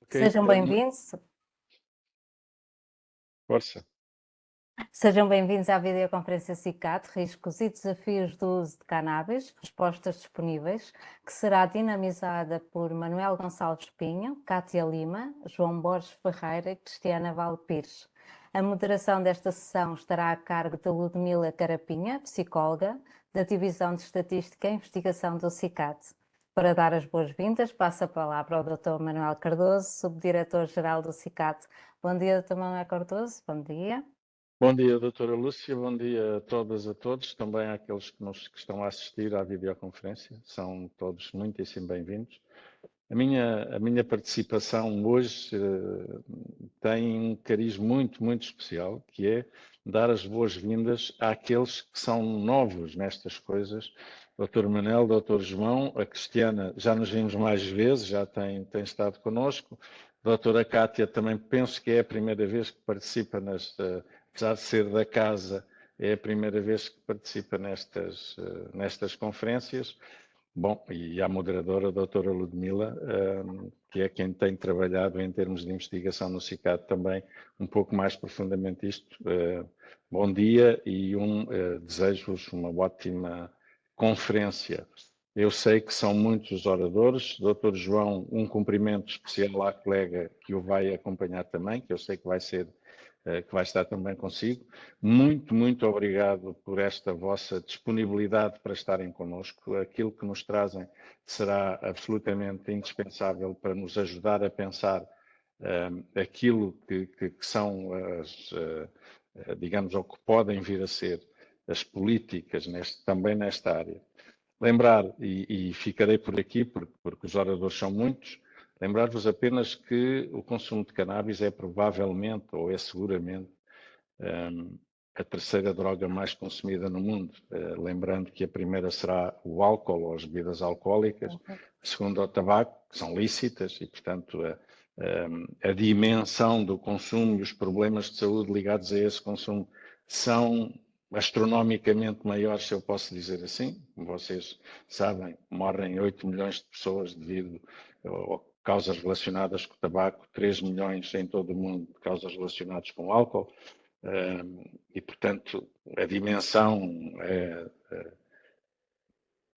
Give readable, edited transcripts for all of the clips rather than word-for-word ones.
Ok, Sejam bem-vindos. força. Sejam bem-vindos à videoconferência CICAT, Riscos e Desafios do Uso de Cannabis, Respostas Disponíveis, que será dinamizada por Manuel Gonçalves Pinho, Cátia Lima, João Borges Ferreira e Cristiana Vale Pires. A moderação desta sessão estará a cargo de Ludmila Carapinha, psicóloga, da Divisão de Estatística e Investigação do CICAT. Para dar as boas-vindas, passo a palavra ao Dr. Manuel Cardoso, Subdiretor-Geral do CICAT. Bom dia, Dr. Manuel Cardoso. Bom dia. Bom dia, doutora Lúcia, bom dia a todas e a todos, também àqueles que estão a assistir à videoconferência, são todos muitíssimo bem-vindos. A minha participação hoje tem um cariz muito especial, que é dar as boas-vindas àqueles que são novos nestas coisas. Doutor Manel, doutor João, a Cristiana, já nos vimos mais vezes, já tem estado connosco. Doutora Cátia, também penso que é a primeira vez que participa apesar de ser da casa, é a primeira vez que participa nestas conferências. Bom, e a moderadora, a doutora Ludmila, que é quem tem trabalhado em termos de investigação no CICAD também um pouco mais profundamente isto. Bom dia e desejo-vos uma ótima conferência. Eu sei que são muitos os oradores. Doutor João, um cumprimento especial à colega que o vai acompanhar também, que eu sei que vai estar também consigo. Muito obrigado por esta vossa disponibilidade para estarem connosco. Aquilo que nos trazem será absolutamente indispensável para nos ajudar a pensar aquilo que são digamos, ou que podem vir a ser as políticas também nesta área. Lembrar, e ficarei por aqui porque os oradores são muitos, lembrar-vos apenas que o consumo de cannabis é provavelmente, ou é seguramente, a terceira droga mais consumida no mundo. Lembrando que a primeira será o álcool ou as bebidas alcoólicas, a segunda o tabaco, que são lícitas, e portanto a dimensão do consumo e os problemas de saúde ligados a esse consumo são astronomicamente maiores, se eu posso dizer assim. Como vocês sabem, morrem 8 milhões de pessoas devido a causas relacionadas com o tabaco, 3 milhões em todo o mundo de causas relacionadas com o álcool, e portanto a dimensão é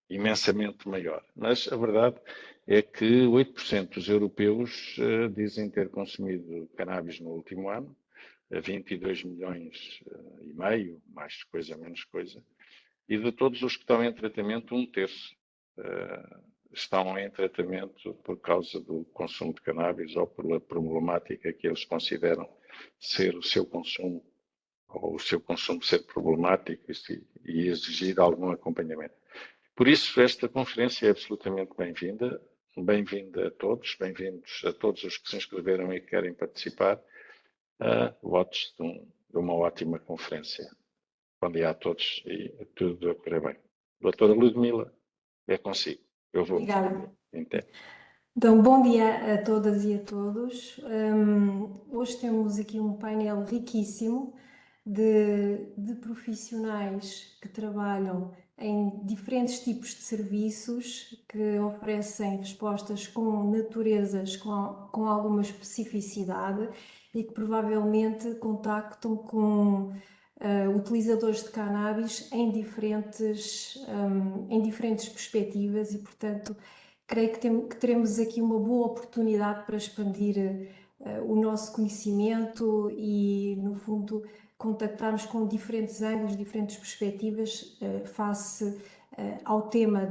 imensamente maior. Mas a verdade é que 8% dos europeus dizem ter consumido cannabis no último ano, 22 milhões e meio, mais coisa, menos coisa, e de todos os que estão em tratamento, um terço estão em tratamento por causa do consumo de cannabis ou pela problemática que eles consideram ser o seu consumo, ou o seu consumo ser problemático e exigir algum acompanhamento. Por isso, esta conferência é absolutamente bem-vinda. Bem-vinda a todos, bem-vindos a todos os que se inscreveram e que querem participar. Votos de uma ótima conferência. Bom dia a todos e tudo a correr bem. Doutora Ludmila, é consigo. Eu vou. Obrigada. Entendo. Então, bom dia a todas e a todos. Hoje temos aqui um painel riquíssimo de profissionais que trabalham em diferentes tipos de serviços, que oferecem respostas com naturezas, com alguma especificidade e que provavelmente contactam com utilizadores de cannabis em diferentes perspectivas e, portanto, creio que teremos aqui uma boa oportunidade para expandir o nosso conhecimento e, no fundo, contactarmos com diferentes ângulos, diferentes perspectivas face ao tema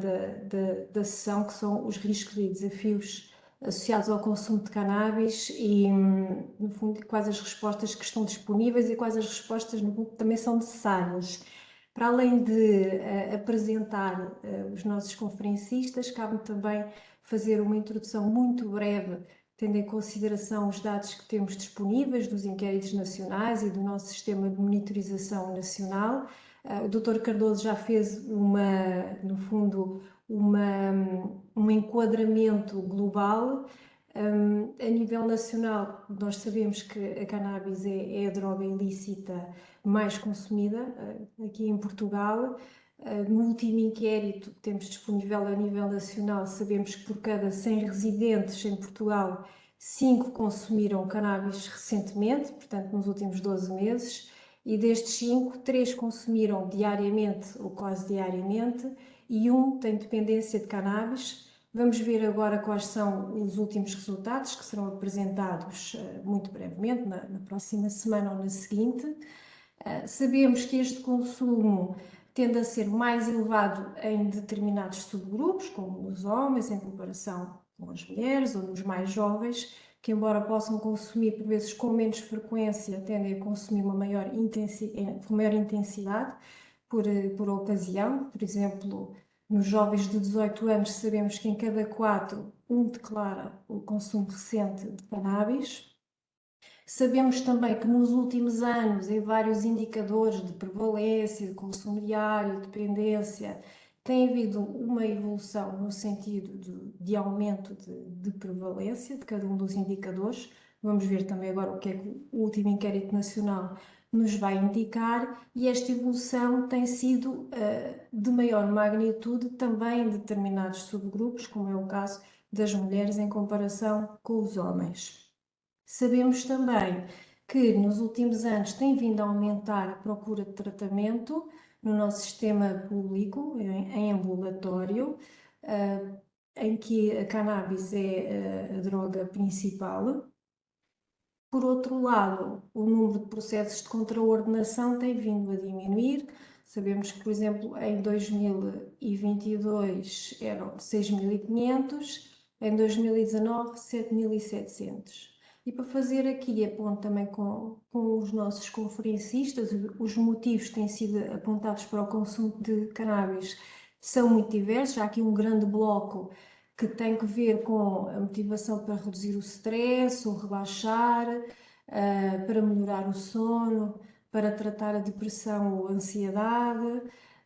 da sessão, que são os riscos e desafios associados ao consumo de cannabis e, no fundo, quais as respostas que estão disponíveis e quais as respostas, no fundo, também são necessárias. Para além de apresentar os nossos conferencistas, cabe-me também fazer uma introdução muito breve, tendo em consideração os dados que temos disponíveis dos inquéritos nacionais e do nosso sistema de monitorização nacional. O Dr. Cardoso já fez no fundo, um enquadramento global. A nível nacional, nós sabemos que a cannabis é a droga ilícita mais consumida aqui em Portugal. No último inquérito que temos disponível a nível nacional, sabemos que por cada 100 residentes em Portugal, 5 consumiram cannabis recentemente, portanto nos últimos 12 meses, e destes 5, 3 consumiram diariamente ou quase diariamente e 1 tem dependência de cannabis. Vamos ver agora quais são os últimos resultados, que serão apresentados muito brevemente, na próxima semana ou na seguinte. Sabemos que este consumo tende a ser mais elevado em determinados subgrupos, como os homens, em comparação com as mulheres ou nos mais jovens, que embora possam consumir por vezes com menos frequência, tendem a consumir com maior intensidade por ocasião. Por exemplo, nos jovens de 18 anos sabemos que em cada 4, 1 declara o consumo recente de cannabis. Sabemos também que nos últimos anos, em vários indicadores de prevalência, de consumo diário, dependência, tem havido uma evolução no sentido de aumento de prevalência de cada um dos indicadores. Vamos ver também agora o que é que o último inquérito nacional nos vai indicar, e esta evolução tem sido de maior magnitude também em determinados subgrupos, como é o caso das mulheres em comparação com os homens. Sabemos também que nos últimos anos tem vindo a aumentar a procura de tratamento no nosso sistema público, em ambulatório, em que a cannabis é a droga principal. Por outro lado, o número de processos de contraordenação tem vindo a diminuir. Sabemos que, por exemplo, em 2022 eram 6.500, em 2019 7.700. E para fazer aqui a ponte também com os nossos conferencistas, os motivos que têm sido apontados para o consumo de cannabis são muito diversos. Há aqui um grande bloco que tem que ver com a motivação para reduzir o stress, ou relaxar, para melhorar o sono, para tratar a depressão ou a ansiedade.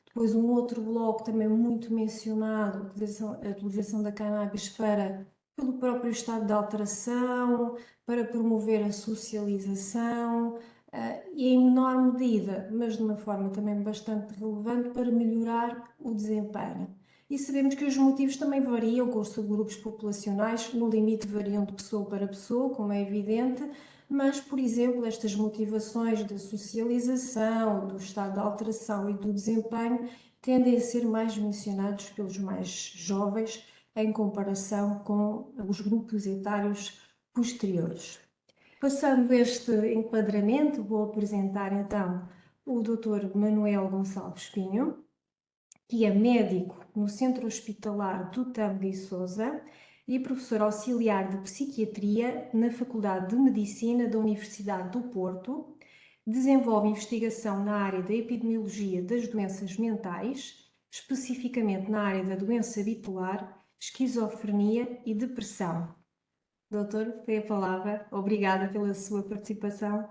Depois um outro bloco também muito mencionado, a utilização da cannabis pelo próprio estado de alteração, para promover a socialização e em menor medida, mas de uma forma também bastante relevante, para melhorar o desempenho. E sabemos que os motivos também variam com os subgrupos populacionais, no limite variam de pessoa para pessoa, como é evidente, mas, por exemplo, estas motivações da socialização, do estado de alteração e do desempenho tendem a ser mais mencionados pelos mais jovens em comparação com os grupos etários posteriores. Passando este enquadramento, vou apresentar então o Dr. Manuel Gonçalves Pinho, que é médico no Centro Hospitalar do Tâmega e Sousa e professor auxiliar de Psiquiatria na Faculdade de Medicina da Universidade do Porto. Desenvolve investigação na área da epidemiologia das doenças mentais, especificamente na área da doença bipolar, esquizofrenia e depressão. Doutor, tem a palavra. Obrigada pela sua participação.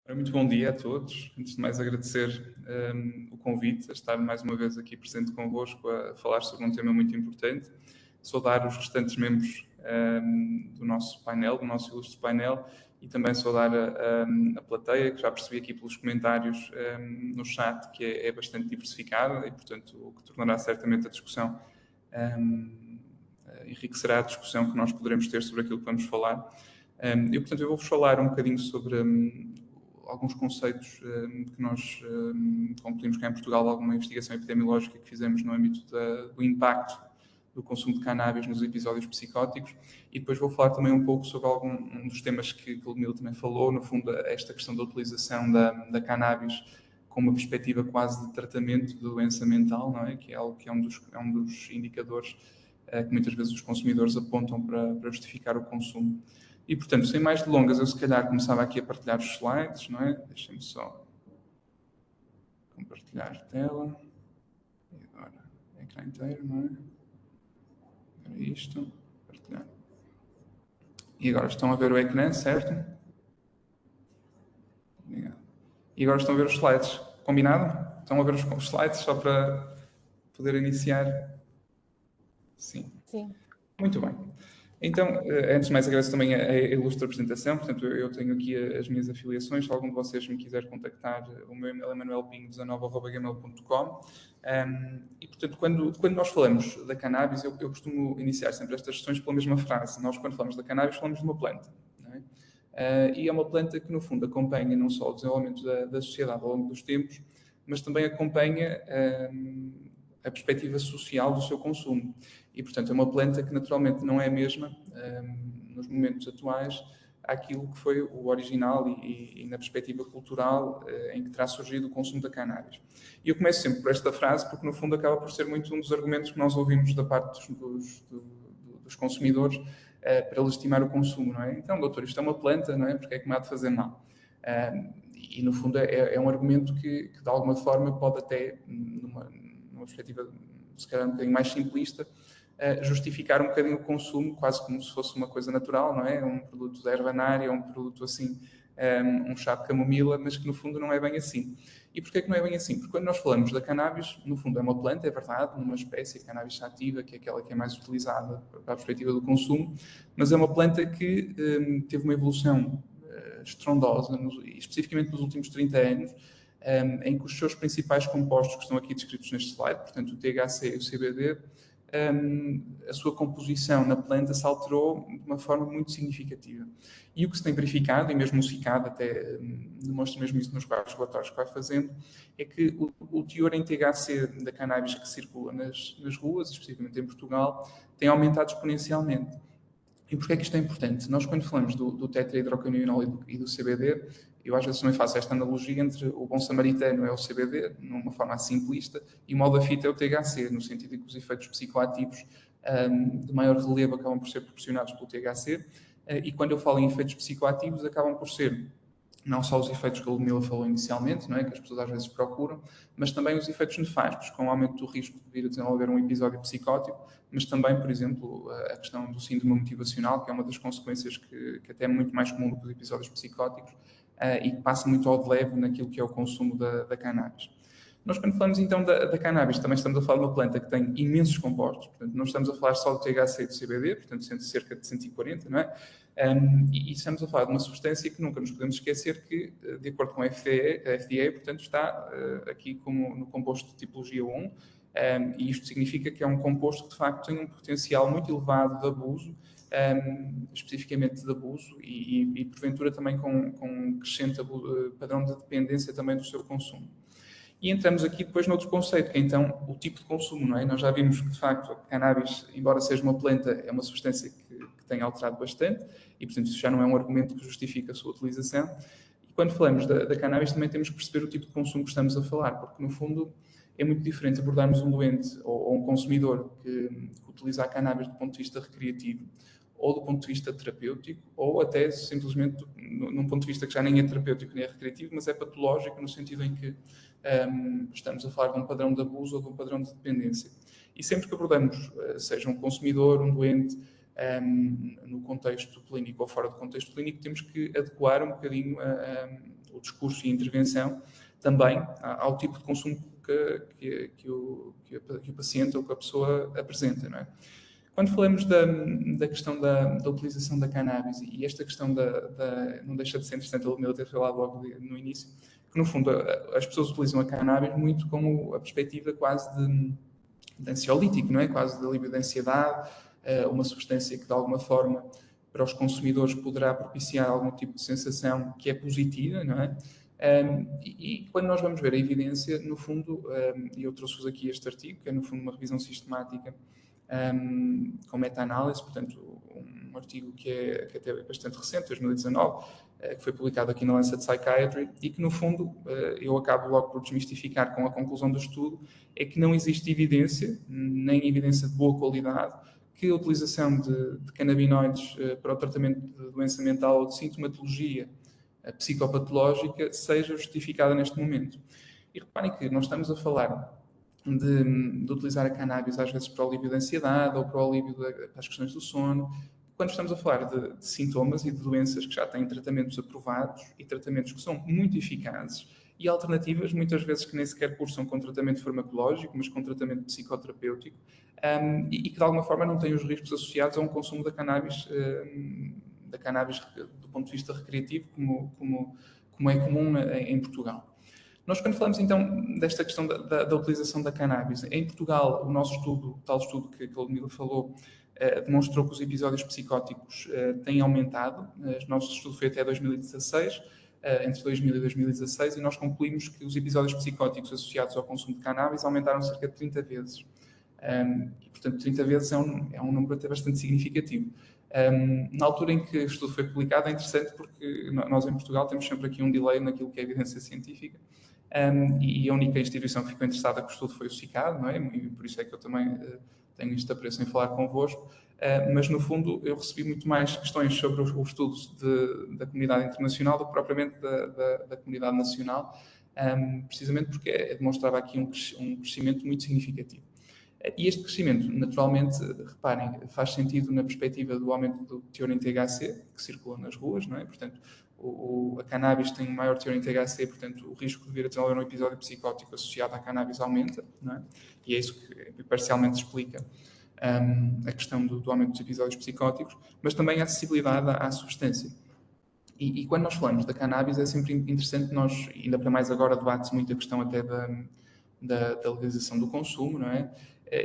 Muito bom dia a todos. Antes de mais, agradecer o convite a estar mais uma vez aqui presente convosco a falar sobre um tema muito importante. Saudar os restantes membros do nosso painel, do nosso ilustre painel, e também saudar a plateia, que já percebi aqui pelos comentários no chat que é bastante diversificada e, portanto, o que tornará certamente a discussão, enriquecerá a discussão que nós poderemos ter sobre aquilo que vamos falar. Portanto, eu vou-vos falar um bocadinho sobre alguns conceitos que nós concluímos cá em Portugal, alguma investigação epidemiológica que fizemos no âmbito do impacto do consumo de cannabis nos episódios psicóticos, e depois vou falar também um pouco sobre um dos temas que o Ludmila também falou, no fundo, esta questão da utilização da cannabis com uma perspectiva quase de tratamento de doença mental, não é? Que é algo que é um dos indicadores que muitas vezes os consumidores apontam para justificar o consumo. E, portanto, sem mais delongas, eu se calhar começava aqui a partilhar os slides, não é? Deixem-me só compartilhar a tela. E agora, ecrã inteiro, não é? Agora isto, partilhar. E agora estão a ver o ecrã, certo? Obrigado. E agora estão a ver os slides. Combinado? Estão a ver os slides só para poder iniciar? Sim. Sim. Muito bem. Então, antes de mais, agradeço também a ilustre apresentação. Portanto, eu tenho aqui as minhas afiliações. Se algum de vocês me quiser contactar, o meu e-mail é manuelpinho19@gmail.com. E, portanto, quando nós falamos da cannabis, eu costumo iniciar sempre estas sessões pela mesma frase. Nós, quando falamos da cannabis, falamos de uma planta. Não é? E é uma planta que, no fundo, acompanha não só o desenvolvimento da sociedade ao longo dos tempos, mas também acompanha a perspectiva social do seu consumo. E, portanto, é uma planta que naturalmente não é a mesma, nos momentos atuais, àquilo que foi o original e na perspectiva cultural em que terá surgido o consumo da cannabis. E eu começo sempre por esta frase, porque no fundo acaba por ser muito um dos argumentos que nós ouvimos da parte dos consumidores para legitimar o consumo, não é? Então, doutor, isto é uma planta, não é? Porque é que me há de fazer mal? E no fundo é um argumento que de alguma forma pode até, numa perspectiva se calhar um bocadinho mais simplista, justificar um bocadinho o consumo, quase como se fosse uma coisa natural, não é? Um produto da herbanária, um produto assim, um chá de camomila, mas que no fundo não é bem assim. E porquê que não é bem assim? Porque quando nós falamos da cannabis, no fundo é uma planta, é verdade, numa espécie, a cannabis sativa, que é aquela que é mais utilizada para a perspectiva do consumo, mas é uma planta que teve uma evolução estrondosa, e especificamente nos últimos 30 anos, em que os seus principais compostos, que estão aqui descritos neste slide, portanto o THC e o CBD, a sua composição na planta se alterou de uma forma muito significativa. E o que se tem verificado, e mesmo o CICAD até demonstra mesmo isso nos vários relatórios que vai fazendo, é que o teor em THC da cannabis que circula nas ruas, especificamente em Portugal, tem aumentado exponencialmente. E porquê é que isto é importante? Nós, quando falamos do tetrahidrocannabinol e do CBD, eu às vezes também faço esta analogia entre o bom samaritano é o CBD, numa forma simplista, e o mal da fita é o THC, no sentido de que os efeitos psicoativos de maior relevo acabam por ser proporcionados pelo THC, e quando eu falo em efeitos psicoativos, acabam por ser não só os efeitos que a Ludmila falou inicialmente, não é, que as pessoas às vezes procuram, mas também os efeitos nefastos, com o aumento do risco de vir a desenvolver um episódio psicótico, mas também, por exemplo, a questão do síndrome motivacional, que é uma das consequências que até é muito mais comum do que os episódios psicóticos, e que passa muito ao de leve naquilo que é o consumo da cannabis. Nós, quando falamos então da cannabis, também estamos a falar de uma planta que tem imensos compostos, portanto, não estamos a falar só do THC e do CBD, portanto, cerca de 140, não é? E estamos a falar de uma substância que nunca nos podemos esquecer que, de acordo com a FDA, portanto, está aqui como no composto de tipologia 1, e isto significa que é um composto que, de facto, tem um potencial muito elevado de abuso, especificamente de abuso, e porventura também com um crescente padrão de dependência também do seu consumo. E entramos aqui depois noutro conceito, que é então o tipo de consumo, não é? Nós já vimos que, de facto, a cannabis, embora seja uma planta, é uma substância que tem alterado bastante, e, portanto, isso já não é um argumento que justifica a sua utilização. E quando falamos da cannabis, também temos que perceber o tipo de consumo que estamos a falar, porque, no fundo, é muito diferente abordarmos um doente ou um consumidor que utiliza a cannabis do ponto de vista recreativo, ou do ponto de vista terapêutico, ou até simplesmente num ponto de vista que já nem é terapêutico nem é recreativo, mas é patológico no sentido em que estamos a falar de um padrão de abuso ou de um padrão de dependência. E sempre que abordamos, seja um consumidor, um doente, no contexto clínico ou fora do contexto clínico, temos que adequar um bocadinho o discurso e a intervenção também ao tipo de consumo que o paciente ou que a pessoa apresenta, não é? Quando falamos da questão da utilização da cannabis, e esta questão não deixa de ser interessante a Ludmila ter falado logo no início, que no fundo as pessoas utilizam a cannabis muito como a perspectiva quase de ansiolítico, não é? Quase de alívio de ansiedade, uma substância que de alguma forma para os consumidores poderá propiciar algum tipo de sensação que é positiva, não é? E quando nós vamos ver a evidência, no fundo, e eu trouxe-vos aqui este artigo, que é no fundo uma revisão sistemática com meta-análise, portanto, um artigo que até é bastante recente, 2019, que foi publicado aqui na Lancet Psychiatry, e que, no fundo, eu acabo logo por desmistificar com a conclusão do estudo, é que não existe evidência, nem evidência de boa qualidade, que a utilização de canabinoides para o tratamento de doença mental ou de sintomatologia psicopatológica seja justificada neste momento. E reparem que nós estamos a falar de utilizar a cannabis às vezes para o alívio da ansiedade ou para o alívio das questões do sono, quando estamos a falar de sintomas e de doenças que já têm tratamentos aprovados e tratamentos que são muito eficazes e alternativas, muitas vezes que nem sequer cursam com tratamento farmacológico, mas com tratamento psicoterapêutico, e que de alguma forma não têm os riscos associados a um consumo da cannabis do ponto de vista recreativo, como é comum em Portugal. Nós, quando falamos então desta questão da utilização da cannabis, em Portugal, o nosso estudo, o tal estudo que a Ludmila falou, demonstrou que os episódios psicóticos têm aumentado. O nosso estudo foi até 2016, entre 2000 e 2016, e nós concluímos que os episódios psicóticos associados ao consumo de cannabis aumentaram cerca de 30 vezes. E, portanto, 30 vezes é um número até bastante significativo. Na altura em que o estudo foi publicado, é interessante porque nós em Portugal temos sempre aqui um delay naquilo que é evidência científica, e a única instituição que ficou interessada com o estudo foi o CICAD, não é? E por isso é que eu também tenho este apreço em falar convosco, mas no fundo eu recebi muito mais questões sobre os estudos da comunidade internacional do que propriamente da comunidade nacional, precisamente porque demonstrava aqui um crescimento muito significativo. E este crescimento, naturalmente, reparem, faz sentido na perspectiva do aumento do teor em THC, que circula nas ruas, não é? Portanto, a cannabis tem um maior teor em THC, portanto, o risco de vir a desenvolver um episódio psicótico associado à cannabis aumenta, não é? E é isso que parcialmente explica a questão do aumento dos episódios psicóticos, mas também a acessibilidade à substância. E quando nós falamos da cannabis, é sempre interessante nós, ainda para mais agora, debate-se muito a questão até da legalização do consumo, não é?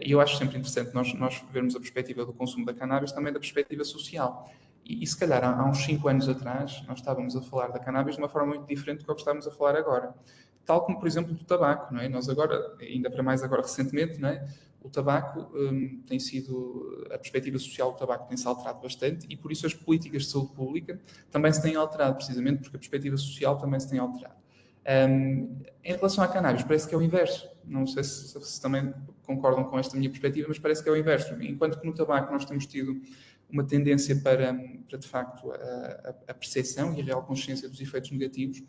E eu acho sempre interessante nós vermos a perspectiva do consumo da cannabis também da perspectiva social. E se calhar há uns 5 anos atrás nós estávamos a falar da cannabis de uma forma muito diferente do que estamos a falar agora. Tal como, por exemplo, do tabaco, não é? Nós agora, ainda para mais agora recentemente, não é? O tabaco tem sido, a perspectiva social do tabaco tem-se alterado bastante e por isso as políticas de saúde pública também se têm alterado, precisamente porque a perspectiva social também se tem alterado. Em relação à cannabis, parece que é o inverso. Não sei se também concordam com esta minha perspectiva, mas parece que é o inverso. Enquanto que no tabaco nós temos tido uma tendência para de facto, a percepção e a real consciência dos efeitos negativos,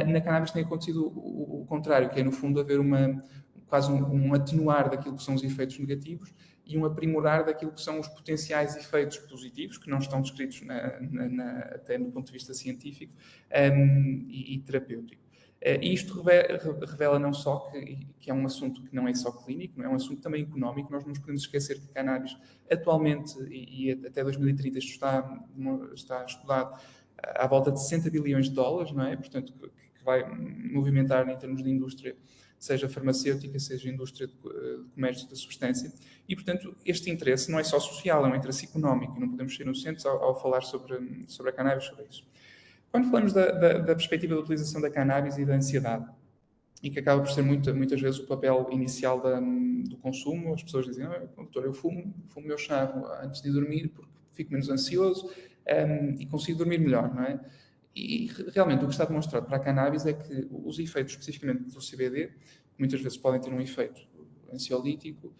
na cannabis tem acontecido o contrário, que é, no fundo, haver quase um atenuar daquilo que são os efeitos negativos e um aprimorar daquilo que são os potenciais efeitos positivos, que não estão descritos até no ponto de vista científico e terapêutico. E isto revela não só que é um assunto que não é só clínico, não é um assunto também económico. Nós não nos podemos esquecer que cannabis atualmente e até 2030 isto está estudado à volta de 60 bilhões de dólares, não é? Portanto, que vai movimentar em termos de indústria, seja farmacêutica, seja indústria de comércio da substância. E, portanto, este interesse não é só social, é um interesse económico e não podemos ser inocentes ao falar sobre a cannabis, sobre isso. Quando falamos da perspectiva da utilização da cannabis e da ansiedade, e que acaba por ser muitas vezes o papel inicial do consumo, as pessoas dizem, doutor, eu fumo meu chá antes de dormir porque fico menos ansioso e consigo dormir melhor, não é? E realmente o que está demonstrado para a cannabis é que os efeitos especificamente do CBD, que muitas vezes podem ter um efeito ansiolítico,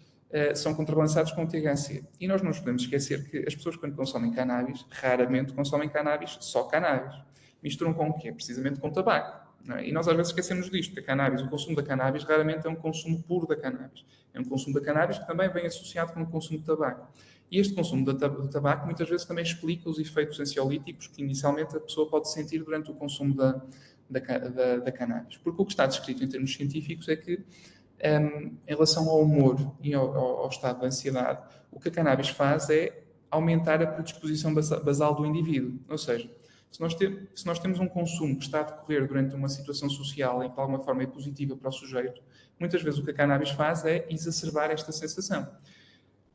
são contrabalançados com o THC. E nós não nos podemos esquecer que as pessoas, quando consomem cannabis, raramente consomem cannabis, só cannabis. Misturam com o quê? Precisamente com tabaco. Não é? E nós às vezes esquecemos disto, que o consumo da cannabis raramente é um consumo puro da cannabis. É um consumo da cannabis que também vem associado com o consumo de tabaco. E este consumo do tabaco muitas vezes também explica os efeitos ansiolíticos que inicialmente a pessoa pode sentir durante o consumo da cannabis. Porque o que está descrito em termos científicos é que, em relação ao humor e ao estado de ansiedade, o que a cannabis faz é aumentar a predisposição basal do indivíduo. Ou seja, se nós temos um consumo que está a decorrer durante uma situação social em que de alguma forma é positiva para o sujeito, muitas vezes o que a cannabis faz é exacerbar esta sensação.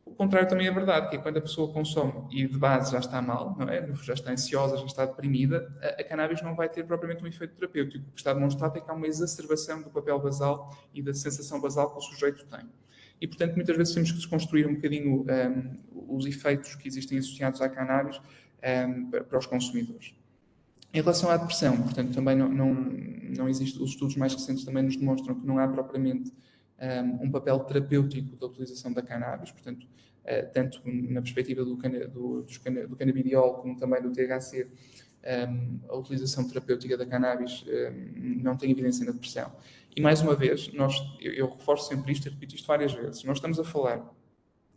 O contrário também é verdade, que é quando a pessoa consome e de base já está mal, não é? Já está ansiosa, já está deprimida, a cannabis não vai ter propriamente um efeito terapêutico. O que está demonstrado é que há uma exacerbação do papel basal e da sensação basal que o sujeito tem. E, portanto, muitas vezes temos que desconstruir um bocadinho os efeitos que existem associados à cannabis para os consumidores. Em relação à depressão, portanto, também não existe, os estudos mais recentes também nos demonstram que não há propriamente um papel terapêutico da utilização da cannabis, portanto, tanto na perspectiva do canabidiol como também do THC, a utilização terapêutica da cannabis não tem evidência na depressão. E, mais uma vez, eu reforço sempre isto e repito isto várias vezes, nós estamos a falar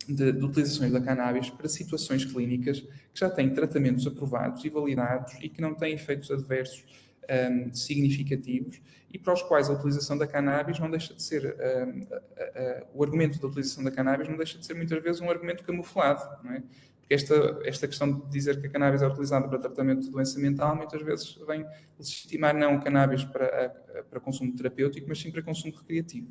de utilizações da cannabis para situações clínicas que já têm tratamentos aprovados e validados e que não têm efeitos adversos significativos e para os quais a utilização da cannabis não deixa de ser, o argumento da utilização da cannabis não deixa de ser muitas vezes um argumento camuflado, não é? Porque esta questão de dizer que a cannabis é utilizada para tratamento de doença mental muitas vezes vem legitimar não a cannabis para consumo terapêutico, mas sim para consumo recreativo.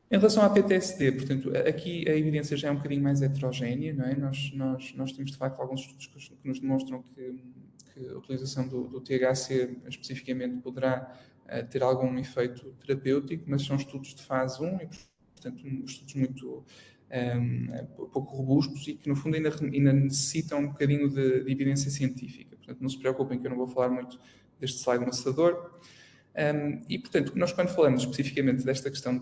Em relação à PTSD, portanto, aqui a evidência já é um bocadinho mais heterogénea, não é? Nós temos, de facto, alguns estudos que nos demonstram que a utilização do THC especificamente poderá ter algum efeito terapêutico, mas são estudos de fase 1 e, portanto, estudos muito pouco robustos e que, no fundo, ainda necessitam um bocadinho de evidência científica. Portanto, não se preocupem que eu não vou falar muito deste slide maçador. E, portanto, nós quando falamos especificamente desta questão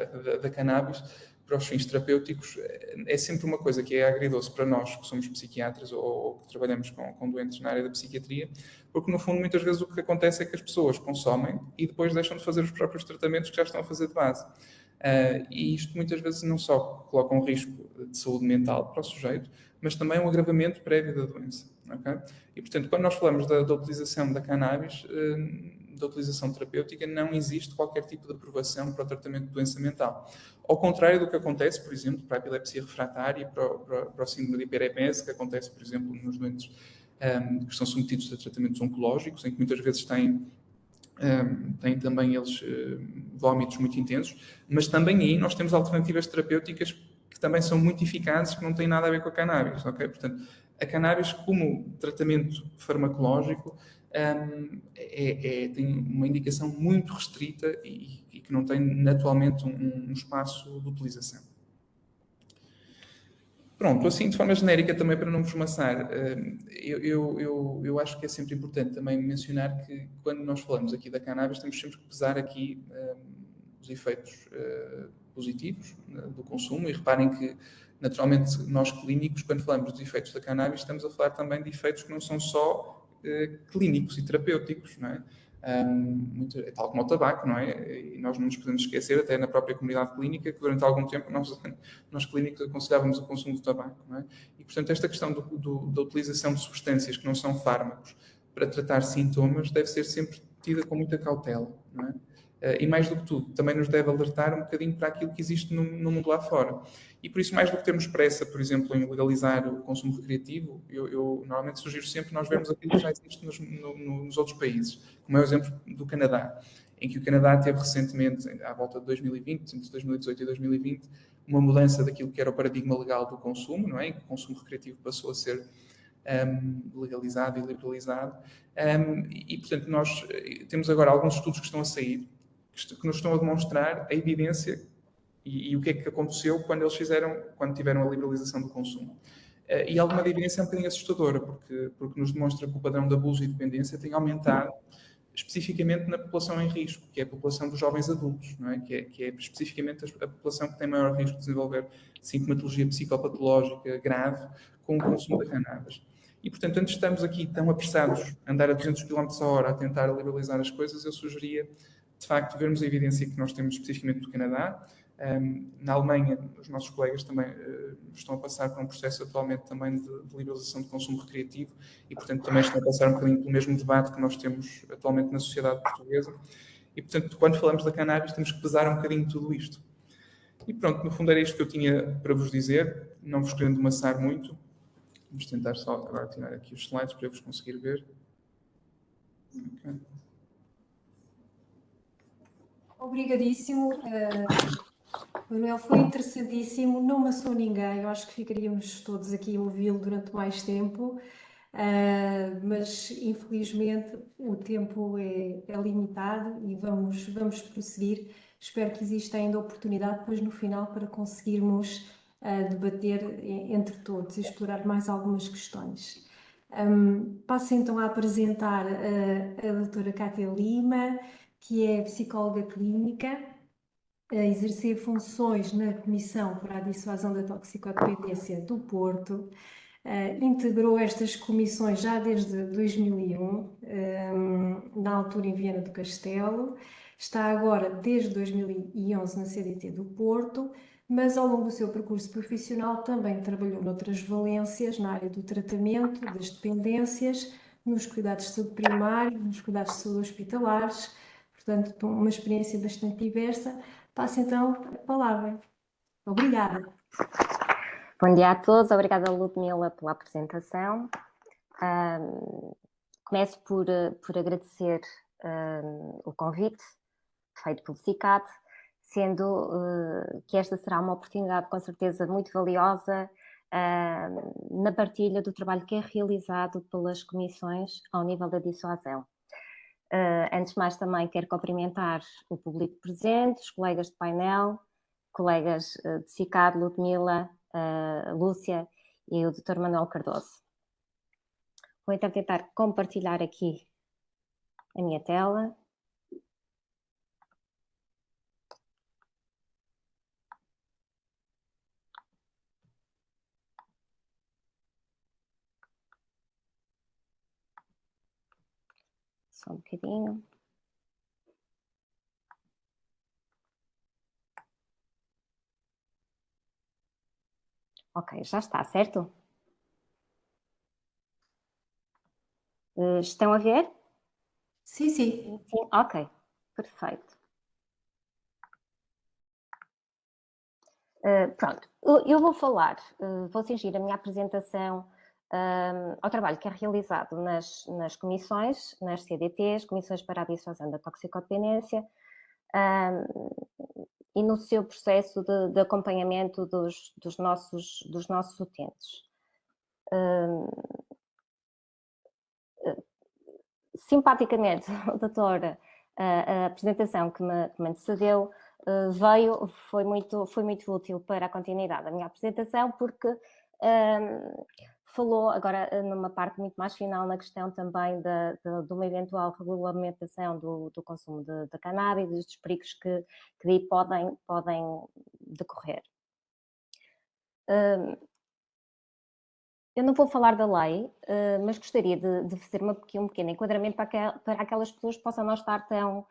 da cannabis para os fins terapêuticos, é sempre uma coisa que é agridoce para nós, que somos psiquiatras ou que trabalhamos com doentes na área da psiquiatria, porque, no fundo, muitas vezes o que acontece é que as pessoas consomem e depois deixam de fazer os próprios tratamentos que já estão a fazer de base. E isto muitas vezes não só coloca um risco de saúde mental para o sujeito, mas também um agravamento prévio da doença. Okay? E, portanto, quando nós falamos da utilização da cannabis, da utilização terapêutica, não existe qualquer tipo de aprovação para o tratamento de doença mental. Ao contrário do que acontece, por exemplo, para a epilepsia refratária e para o síndrome de hiperepese, que acontece, por exemplo, nos doentes que estão submetidos a tratamentos oncológicos, em que muitas vezes têm também eles vómitos muito intensos, mas também aí nós temos alternativas terapêuticas que também são muito eficazes, que não têm nada a ver com a cannabis, ok? Portanto, a cannabis como tratamento farmacológico tem uma indicação muito restrita e que não tem atualmente um espaço de utilização. Pronto, assim de forma genérica também para não vos maçar, eu acho que é sempre importante também mencionar que quando nós falamos aqui da cannabis temos sempre que pesar aqui os efeitos positivos do consumo e reparem que naturalmente nós clínicos, quando falamos dos efeitos da cannabis, estamos a falar também de efeitos que não são só clínicos e terapêuticos, não é? Tal como o tabaco, não é? E nós não nos podemos esquecer, até na própria comunidade clínica, que durante algum tempo nós clínicos aconselhávamos o consumo de tabaco, não é? E, portanto, esta questão da utilização de substâncias que não são fármacos para tratar sintomas deve ser sempre tida com muita cautela, não é? E mais do que tudo, também nos deve alertar um bocadinho para aquilo que existe no mundo lá fora. E por isso, mais do que termos pressa, por exemplo, em legalizar o consumo recreativo, eu normalmente sugiro sempre nós vermos aquilo que já existe nos outros países, como é o exemplo do Canadá, em que o Canadá teve recentemente, à volta de 2020, entre 2018 e 2020, uma mudança daquilo que era o paradigma legal do consumo, não é? Em que o consumo recreativo passou a ser legalizado e liberalizado. E, portanto, nós temos agora alguns estudos que estão a sair, que nos estão a demonstrar a evidência e o que é que aconteceu quando tiveram a liberalização do consumo. E alguma da evidência é um bocadinho assustadora, porque nos demonstra que o padrão de abuso e dependência tem aumentado especificamente na população em risco, que é a população dos jovens adultos, não é? Que é especificamente a população que tem maior risco de desenvolver sintomatologia psicopatológica grave com o consumo da cannabis. E, portanto, antes de estarmos aqui tão apressados a andar a 200 km a hora a tentar liberalizar as coisas, eu sugeria, de facto, vermos a evidência que nós temos especificamente do Canadá. Na Alemanha, os nossos colegas também estão a passar por um processo atualmente também de liberalização de consumo recreativo e, portanto, também estão a passar um bocadinho pelo mesmo debate que nós temos atualmente na sociedade portuguesa. E, portanto, quando falamos da cannabis, temos que pesar um bocadinho tudo isto. E pronto, no fundo era isto que eu tinha para vos dizer, não vos querendo amassar muito. Vamos tentar só agora tirar aqui os slides para eu vos conseguir ver. Okay. Obrigadíssimo. Manuel, foi interessantíssimo, não maçou ninguém, eu acho que ficaríamos todos aqui a ouvi-lo durante mais tempo, mas infelizmente o tempo é limitado e vamos prosseguir. Espero que exista ainda oportunidade depois no final para conseguirmos debater entre todos e explorar mais algumas questões. Passo então a apresentar a doutora Cátia Lima, que é psicóloga clínica, a exercer funções na Comissão para a Dissuasão da Toxicodependência do Porto. Integrou estas comissões já desde 2001, na altura em Viana do Castelo. Está agora desde 2011 na CDT do Porto. mas ao longo do seu percurso profissional também trabalhou noutras valências na área do tratamento, das dependências, nos cuidados de saúde primários, nos cuidados de saúde hospitalares, portanto, uma experiência bastante diversa. Passo então a palavra. Obrigada. Bom dia a todos, obrigada Ludmila pela apresentação. Começo por agradecer o convite feito pelo CICAD, sendo que esta será uma oportunidade com certeza muito valiosa na partilha do trabalho que é realizado pelas comissões ao nível da dissuasão. Antes de mais também quero cumprimentar o público presente, os colegas de painel, colegas de CICAD, Ludmila, Lúcia e o Dr. Manuel Cardoso. Vou então tentar compartilhar aqui a minha tela. Só um bocadinho. Ok, já está, certo? Estão a ver? Sim, sim. Sim, ok, perfeito. Pronto, eu vou falar, vou cingir a minha apresentação ao trabalho que é realizado nas comissões, nas CDTs, Comissões para a Dissuasão da Toxicodependência, e no seu processo de acompanhamento dos nossos utentes. Simpaticamente, doutora, a apresentação que me antecedeu foi muito útil para a continuidade da minha apresentação, porque falou agora numa parte muito mais final na questão também de uma eventual regulamentação do consumo de cannabis e dos perigos que daí podem decorrer. Eu não vou falar da lei, mas gostaria de fazer um pequeno enquadramento para aquelas pessoas que possam não estar tão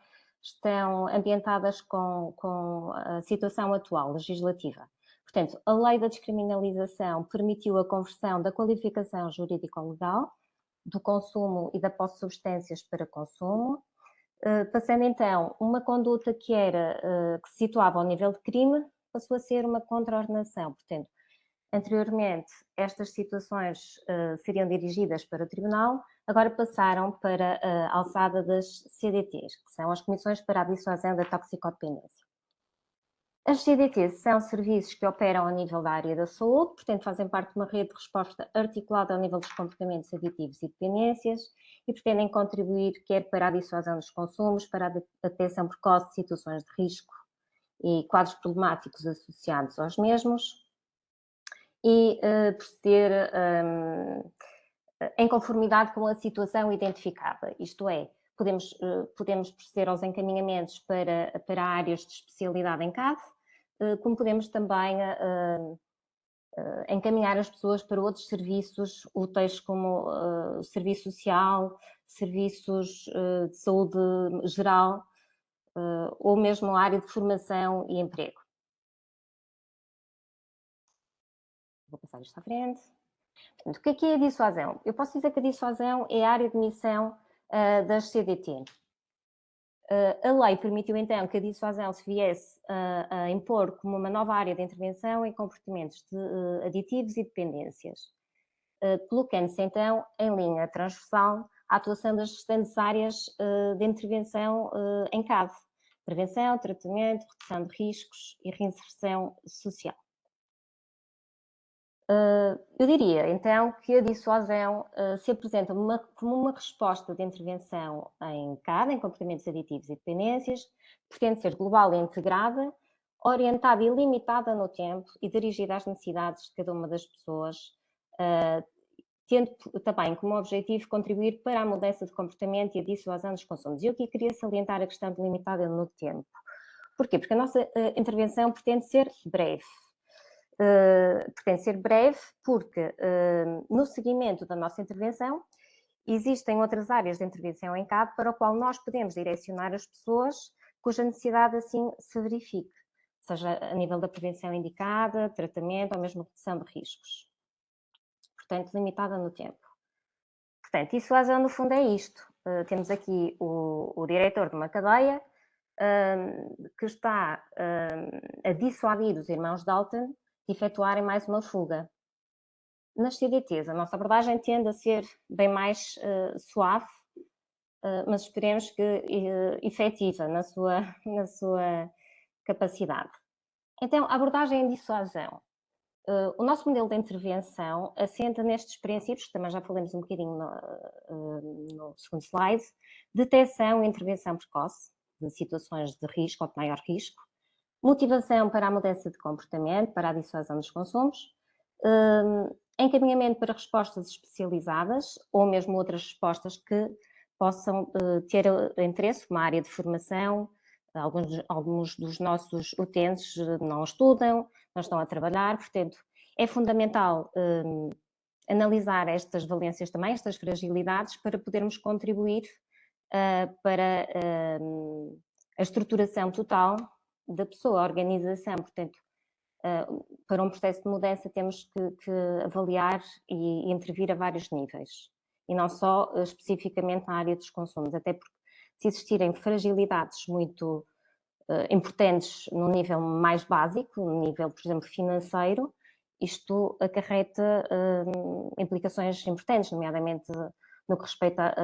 ambientadas com a situação atual, legislativa. Portanto, a lei da descriminalização permitiu a conversão da qualificação jurídico-legal do consumo e da posse de substâncias para consumo, passando então uma conduta que se situava ao nível de crime, passou a ser uma contraordenação. Portanto, anteriormente, estas situações seriam dirigidas para o Tribunal, agora passaram para a alçada das CDTs, que são as Comissões para a Dissuasão da Toxicodependência. As CDTs são serviços que operam ao nível da área da saúde, portanto fazem parte de uma rede de resposta articulada ao nível dos comportamentos aditivos e dependências e pretendem contribuir quer para a dissuasão dos consumos, para a detecção precoce de situações de risco e quadros problemáticos associados aos mesmos, e proceder em conformidade com a situação identificada. Isto é, podemos proceder aos encaminhamentos para áreas de especialidade em CAD, como podemos também encaminhar as pessoas para outros serviços úteis como serviço social, serviços de saúde geral, ou mesmo a área de formação e emprego. Vou passar isto à frente. Portanto, o que é a dissuasão? Eu posso dizer que a dissuasão é a área de missão das CDT. A lei permitiu então que a dissuasão se viesse a impor como uma nova área de intervenção em comportamentos de aditivos e dependências, colocando-se então em linha transversal a atuação das restantes áreas de intervenção em CAD: prevenção, tratamento, redução de riscos e reinserção social. Eu diria, então, que a dissuasão se apresenta como uma resposta de intervenção em CAD, em comportamentos aditivos e dependências, pretende ser global e integrada, orientada e limitada no tempo e dirigida às necessidades de cada uma das pessoas, tendo também como objetivo contribuir para a mudança de comportamento e a dissuasão dos consumos. E eu aqui queria salientar a questão de limitada no tempo. Porquê? Porque a nossa intervenção pretende ser breve. Pretende ser breve porque no seguimento da nossa intervenção existem outras áreas de intervenção em CAD para o qual nós podemos direcionar as pessoas cuja necessidade assim se verifique. seja a nível da prevenção indicada, tratamento ou mesmo redução de riscos. Portanto, limitada no tempo. Portanto, dissuasão no fundo é isto. Temos aqui o diretor de uma cadeia que está a dissuadir os irmãos Dalton de efetuarem mais uma fuga. Nas CDTs, a nossa abordagem tende a ser bem mais suave, mas esperemos que efetiva na sua capacidade. Então, a abordagem em dissuasão. O nosso modelo de intervenção assenta nestes princípios, que também já falamos um bocadinho no segundo slide: detecção e intervenção precoce de situações de risco ou de maior risco, motivação para a mudança de comportamento, para a dissuasão dos consumos, encaminhamento para respostas especializadas ou mesmo outras respostas que possam ter interesse, uma área de formação. Alguns dos nossos utentes não estudam, não estão a trabalhar, portanto, é fundamental analisar estas valências também, estas fragilidades, para podermos contribuir para a estruturação total da pessoa, a organização. Portanto, para um processo de mudança temos que avaliar e intervir a vários níveis, e não só especificamente na área dos consumos, até porque se existirem fragilidades muito importantes no nível mais básico, no nível, por exemplo, financeiro, isto acarreta implicações importantes, nomeadamente no que respeita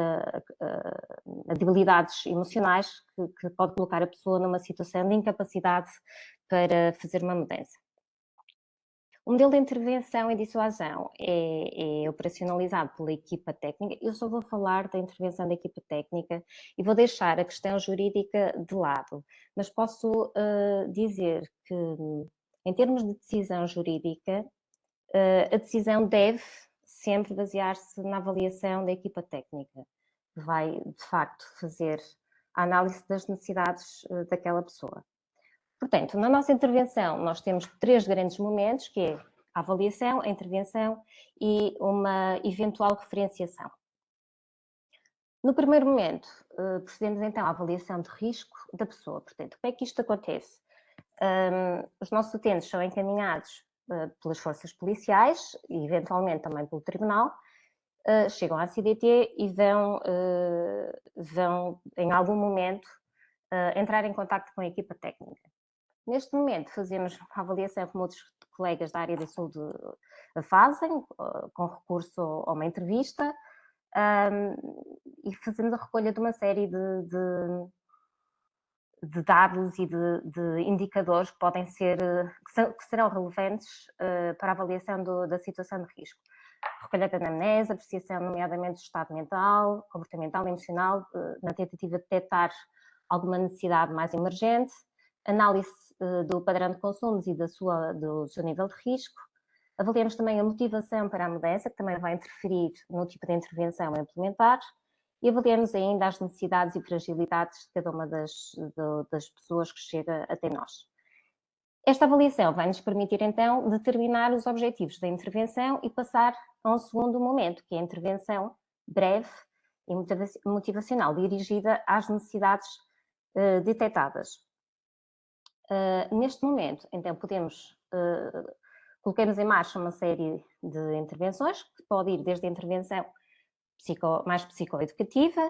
a debilidades emocionais, que pode colocar a pessoa numa situação de incapacidade para fazer uma mudança. O modelo de intervenção e dissuasão é operacionalizado pela equipa técnica. Eu só vou falar da intervenção da equipa técnica e vou deixar a questão jurídica de lado, mas posso dizer que, em termos de decisão jurídica, a decisão deve sempre basear-se na avaliação da equipa técnica, que vai, de facto, fazer a análise das necessidades daquela pessoa. Portanto, na nossa intervenção, nós temos 3 grandes momentos, que é a avaliação, a intervenção e uma eventual referenciação. No primeiro momento, procedemos então à avaliação de risco da pessoa. Portanto, como é que isto acontece? Os nossos utentes são encaminhados pelas forças policiais e eventualmente também pelo tribunal, chegam à CDT e vão em algum momento entrar em contacto com a equipa técnica. Neste momento fazemos a avaliação, como outros colegas da área da saúde fazem, com recurso a uma entrevista, e fazemos a recolha de uma série de dados e de indicadores que podem ser, que serão relevantes para a avaliação da situação de risco. Recolha de anamnese, apreciação nomeadamente do estado mental, comportamental e emocional, na tentativa de detectar alguma necessidade mais emergente, análise do padrão de consumos e do seu nível de risco. Avaliamos também a motivação para a mudança, que também vai interferir no tipo de intervenção a implementar, e avaliamos ainda as necessidades e fragilidades de cada uma das pessoas que chega até nós. Esta avaliação vai nos permitir então determinar os objetivos da intervenção e passar a um segundo momento, que é a intervenção breve e motivacional, dirigida às necessidades detectadas. Neste momento, então, colocamos em marcha uma série de intervenções, que pode ir desde a intervenção mais psicoeducativa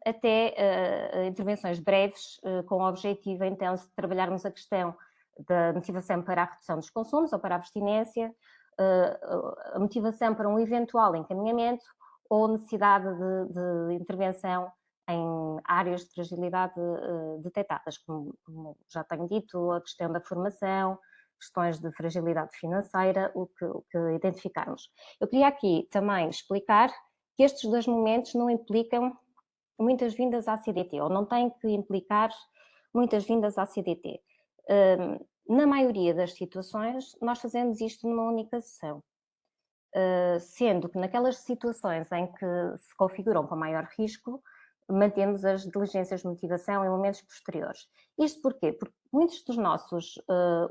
até intervenções breves, com o objetivo, então, de trabalharmos a questão da motivação para a redução dos consumos ou para a abstinência, a motivação para um eventual encaminhamento ou necessidade de intervenção em áreas de fragilidade detectadas, como já tenho dito, a questão da formação, questões de fragilidade financeira, o que identificarmos. Eu queria aqui também explicar que estes 2 momentos não implicam muitas vindas à CDT, ou não têm que implicar muitas vindas à CDT. Na maioria das situações, nós fazemos isto numa única sessão, sendo que naquelas situações em que se configuram com maior risco, mantemos as diligências de motivação em momentos posteriores. Isto porquê? Porque muitos dos nossos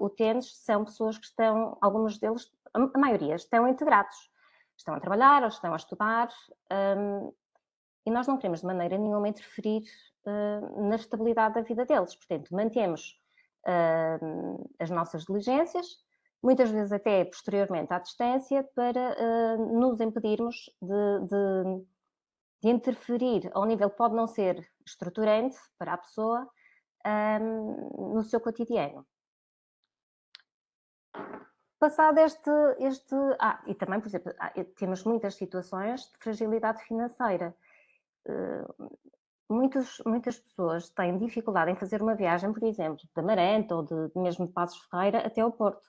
utentes são pessoas que estão, alguns deles, a maioria, estão integrados. Estão a trabalhar ou estão a estudar, e nós não queremos de maneira nenhuma interferir na estabilidade da vida deles. Portanto, mantemos as nossas diligências, muitas vezes até posteriormente à distância, para nos impedirmos de interferir ao nível que pode não ser estruturante para a pessoa no seu cotidiano. Passado e também, por exemplo, temos muitas situações de fragilidade financeira. Muitas pessoas têm dificuldade em fazer uma viagem, por exemplo, de Amarante ou mesmo de Passos Ferreira até ao Porto.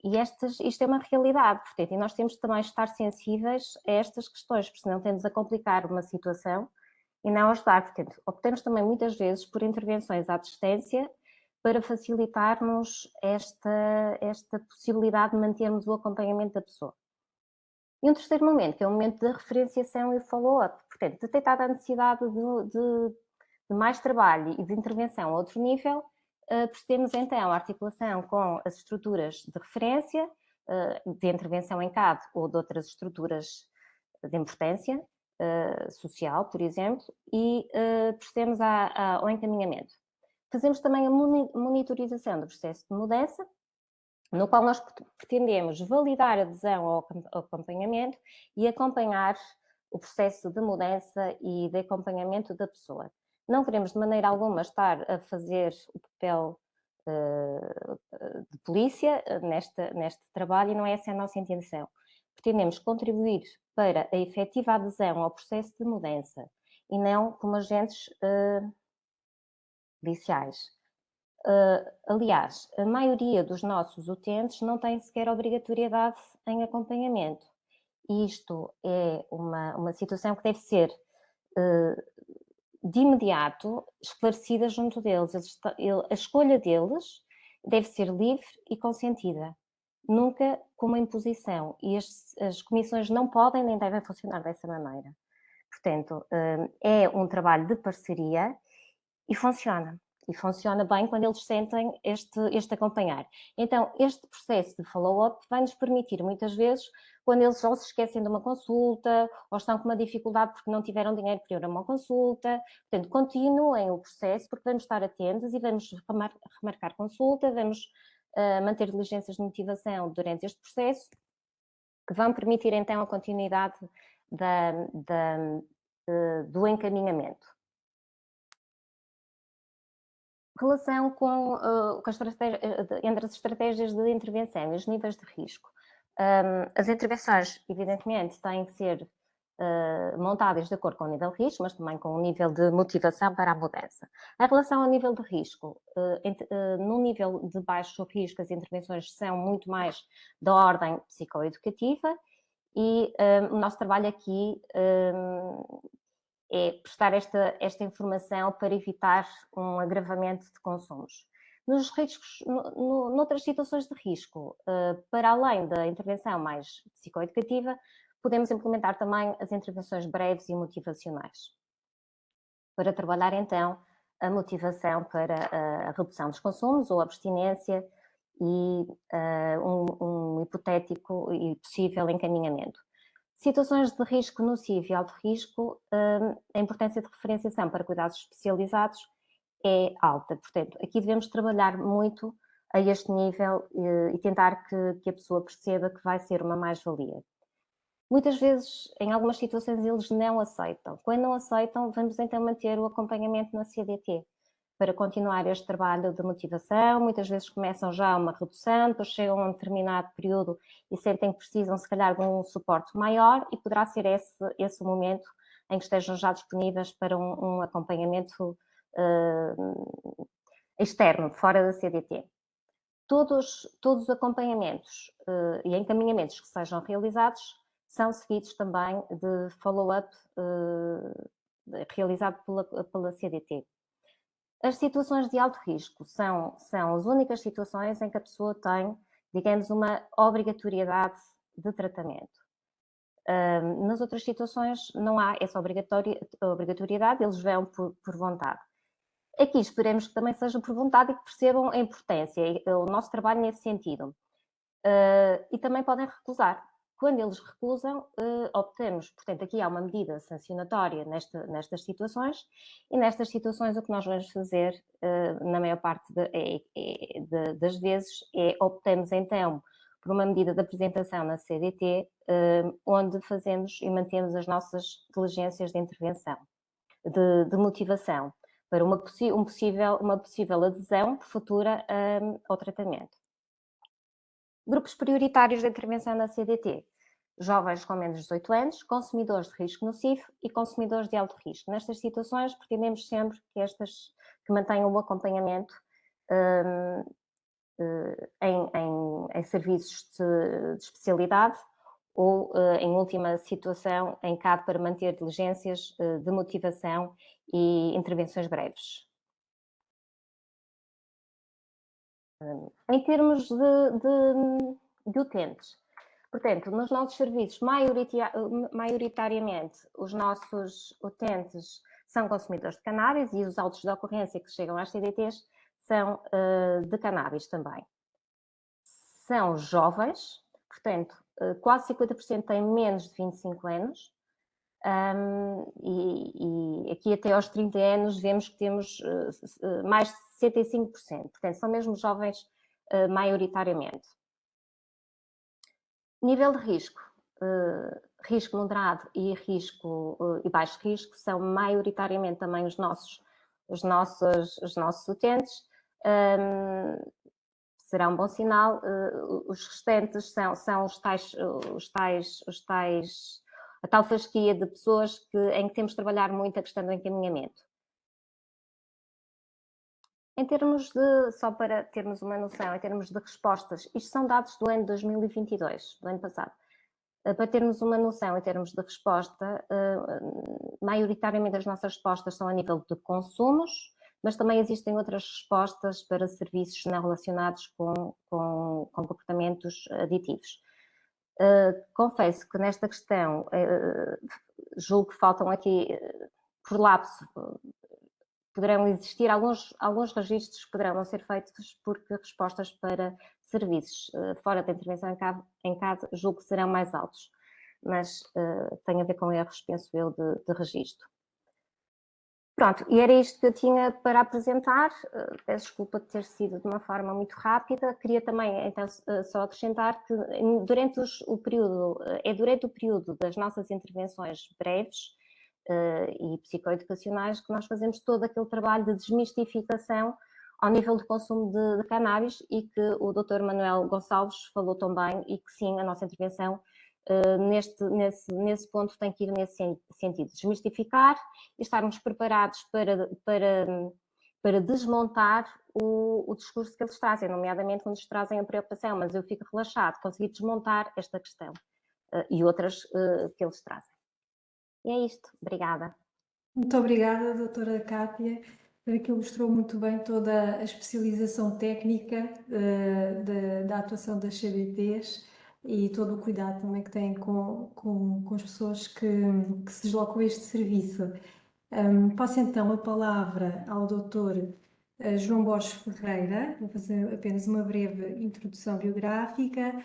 E isto é uma realidade, portanto, e nós temos de também estar sensíveis a estas questões, porque senão temos a complicar uma situação e não ajudar. Portanto, optamos também muitas vezes por intervenções à distância para facilitarmos esta possibilidade de mantermos o acompanhamento da pessoa. E um terceiro momento, que é o momento da referenciação e follow-up. Portanto, detectada a necessidade de mais trabalho e de intervenção a outro nível, procedemos então à articulação com as estruturas de referência, de intervenção em CAD ou de outras estruturas de importância social, por exemplo, e procedemos ao encaminhamento. Fazemos também a monitorização do processo de mudança, no qual nós pretendemos validar a adesão ao acompanhamento e acompanhar o processo de mudança e de acompanhamento da pessoa. Não queremos de maneira alguma estar a fazer o papel de polícia neste trabalho e não é essa a nossa intenção. Pretendemos contribuir para a efetiva adesão ao processo de mudança e não como agentes policiais. Aliás, a maioria dos nossos utentes não tem sequer obrigatoriedade em acompanhamento. E isto é uma situação que deve ser de imediato esclarecida junto deles. A escolha deles deve ser livre e consentida, nunca com uma imposição. E as comissões não podem nem devem funcionar dessa maneira. Portanto, é um trabalho de parceria e funciona. E funciona bem quando eles sentem este acompanhar. Então, este processo de follow-up vai nos permitir, muitas vezes, quando eles ou se esquecem de uma consulta, ou estão com uma dificuldade porque não tiveram dinheiro para ir a uma consulta. Portanto, continuem o processo, porque vamos estar atentos e vamos remarcar consulta, vamos manter diligências de motivação durante este processo, que vão permitir, então, a continuidade do encaminhamento. Relação entre as estratégias de intervenção e os níveis de risco. As intervenções, evidentemente, têm que ser montadas de acordo com o nível de risco, mas também com o nível de motivação para a mudança. Em relação ao nível de risco, no nível de baixo risco, as intervenções são muito mais da ordem psicoeducativa e o nosso trabalho aqui é prestar esta informação para evitar um agravamento de consumos. Nos riscos, noutras situações de risco, para além da intervenção mais psicoeducativa, podemos implementar também as intervenções breves e motivacionais, para trabalhar então a motivação para a redução dos consumos ou abstinência e um hipotético e possível encaminhamento. Situações de risco nocivo e alto risco, a importância de referenciação para cuidados especializados é alta. Portanto, aqui devemos trabalhar muito a este nível e tentar que a pessoa perceba que vai ser uma mais-valia. Muitas vezes, em algumas situações, eles não aceitam. Quando não aceitam, vamos então manter o acompanhamento na CDT para continuar este trabalho de motivação. Muitas vezes começam já uma redução, depois chegam a um determinado período e sentem que precisam, se calhar, de um suporte maior e poderá ser esse o momento em que estejam já disponíveis para um acompanhamento externo, fora da CDT. Todos os acompanhamentos e encaminhamentos que sejam realizados são seguidos também de follow-up realizado pela CDT. As situações de alto risco são as únicas situações em que a pessoa tem, digamos, uma obrigatoriedade de tratamento. Nas outras situações não há essa obrigatoriedade, eles vão por vontade. Aqui esperemos que também seja por vontade e que percebam a importância, o nosso trabalho nesse sentido. E também podem recusar. quando eles recusam, optamos, portanto, aqui há uma medida sancionatória nestas situações, e nestas situações o que nós vamos fazer, na maior parte das vezes, optamos então por uma medida de apresentação na CDT, onde fazemos e mantemos as nossas diligências de intervenção, de motivação, para uma possível adesão futura ao tratamento. Grupos prioritários de intervenção na CDT: jovens com menos de 18 anos, consumidores de risco nocivo e consumidores de alto risco. Nestas situações, pretendemos sempre que mantenham o acompanhamento em serviços de especialidade ou, em última situação, em CAD para manter diligências de motivação e intervenções breves. Em termos de utentes, portanto, nos nossos serviços, maioritariamente, os nossos utentes são consumidores de cannabis e os autos de ocorrência que chegam às CDTs são de cannabis também. São jovens, portanto, quase 50% têm menos de 25 anos, e aqui até aos 30 anos vemos que temos mais de 65%, portanto, são mesmo jovens maioritariamente. Nível de risco, risco moderado e e baixo risco são maioritariamente também os nossos utentes. Será um bom sinal. Os restantes são a tal fasquia de pessoas em que temos de trabalhar muito a questão do encaminhamento. Em termos só para termos uma noção, em termos de respostas, isto são dados do ano 2022, do ano passado. Para termos uma noção em termos de resposta, maioritariamente as nossas respostas são a nível de consumos, mas também existem outras respostas para serviços não relacionados com comportamentos aditivos. Confesso que nesta questão, julgo que faltam aqui, por lapso, poderão existir alguns registros que poderão não ser feitos porque respostas para serviços fora da intervenção em CAD julgo que serão mais altos, mas tem a ver com erros, penso eu, de registro. Pronto, e era isto que eu tinha para apresentar. Peço desculpa de ter sido de uma forma muito rápida. Queria também, então, só acrescentar que durante o período das nossas intervenções breves e psicoeducacionais que nós fazemos todo aquele trabalho de desmistificação ao nível do consumo de cannabis e que o Dr. Manuel Gonçalves falou também e que sim, a nossa intervenção nesse ponto tem que ir nesse sentido, desmistificar e estarmos preparados para desmontar o discurso que eles trazem, nomeadamente quando nos trazem a preocupação, mas eu fico relaxado, consegui desmontar esta questão e outras que eles trazem. E é isto, obrigada. Muito obrigada, doutora Cátia, que ilustrou muito bem toda a especialização técnica da atuação das CDTs e todo o cuidado também que têm com as pessoas que se deslocam a este serviço. Passo então a palavra ao doutor João Borges Ferreira, vou fazer apenas uma breve introdução biográfica.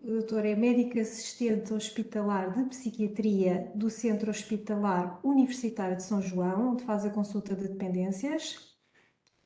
O doutor é médico assistente hospitalar de psiquiatria do Centro Hospitalar Universitário de São João, onde faz a consulta de dependências.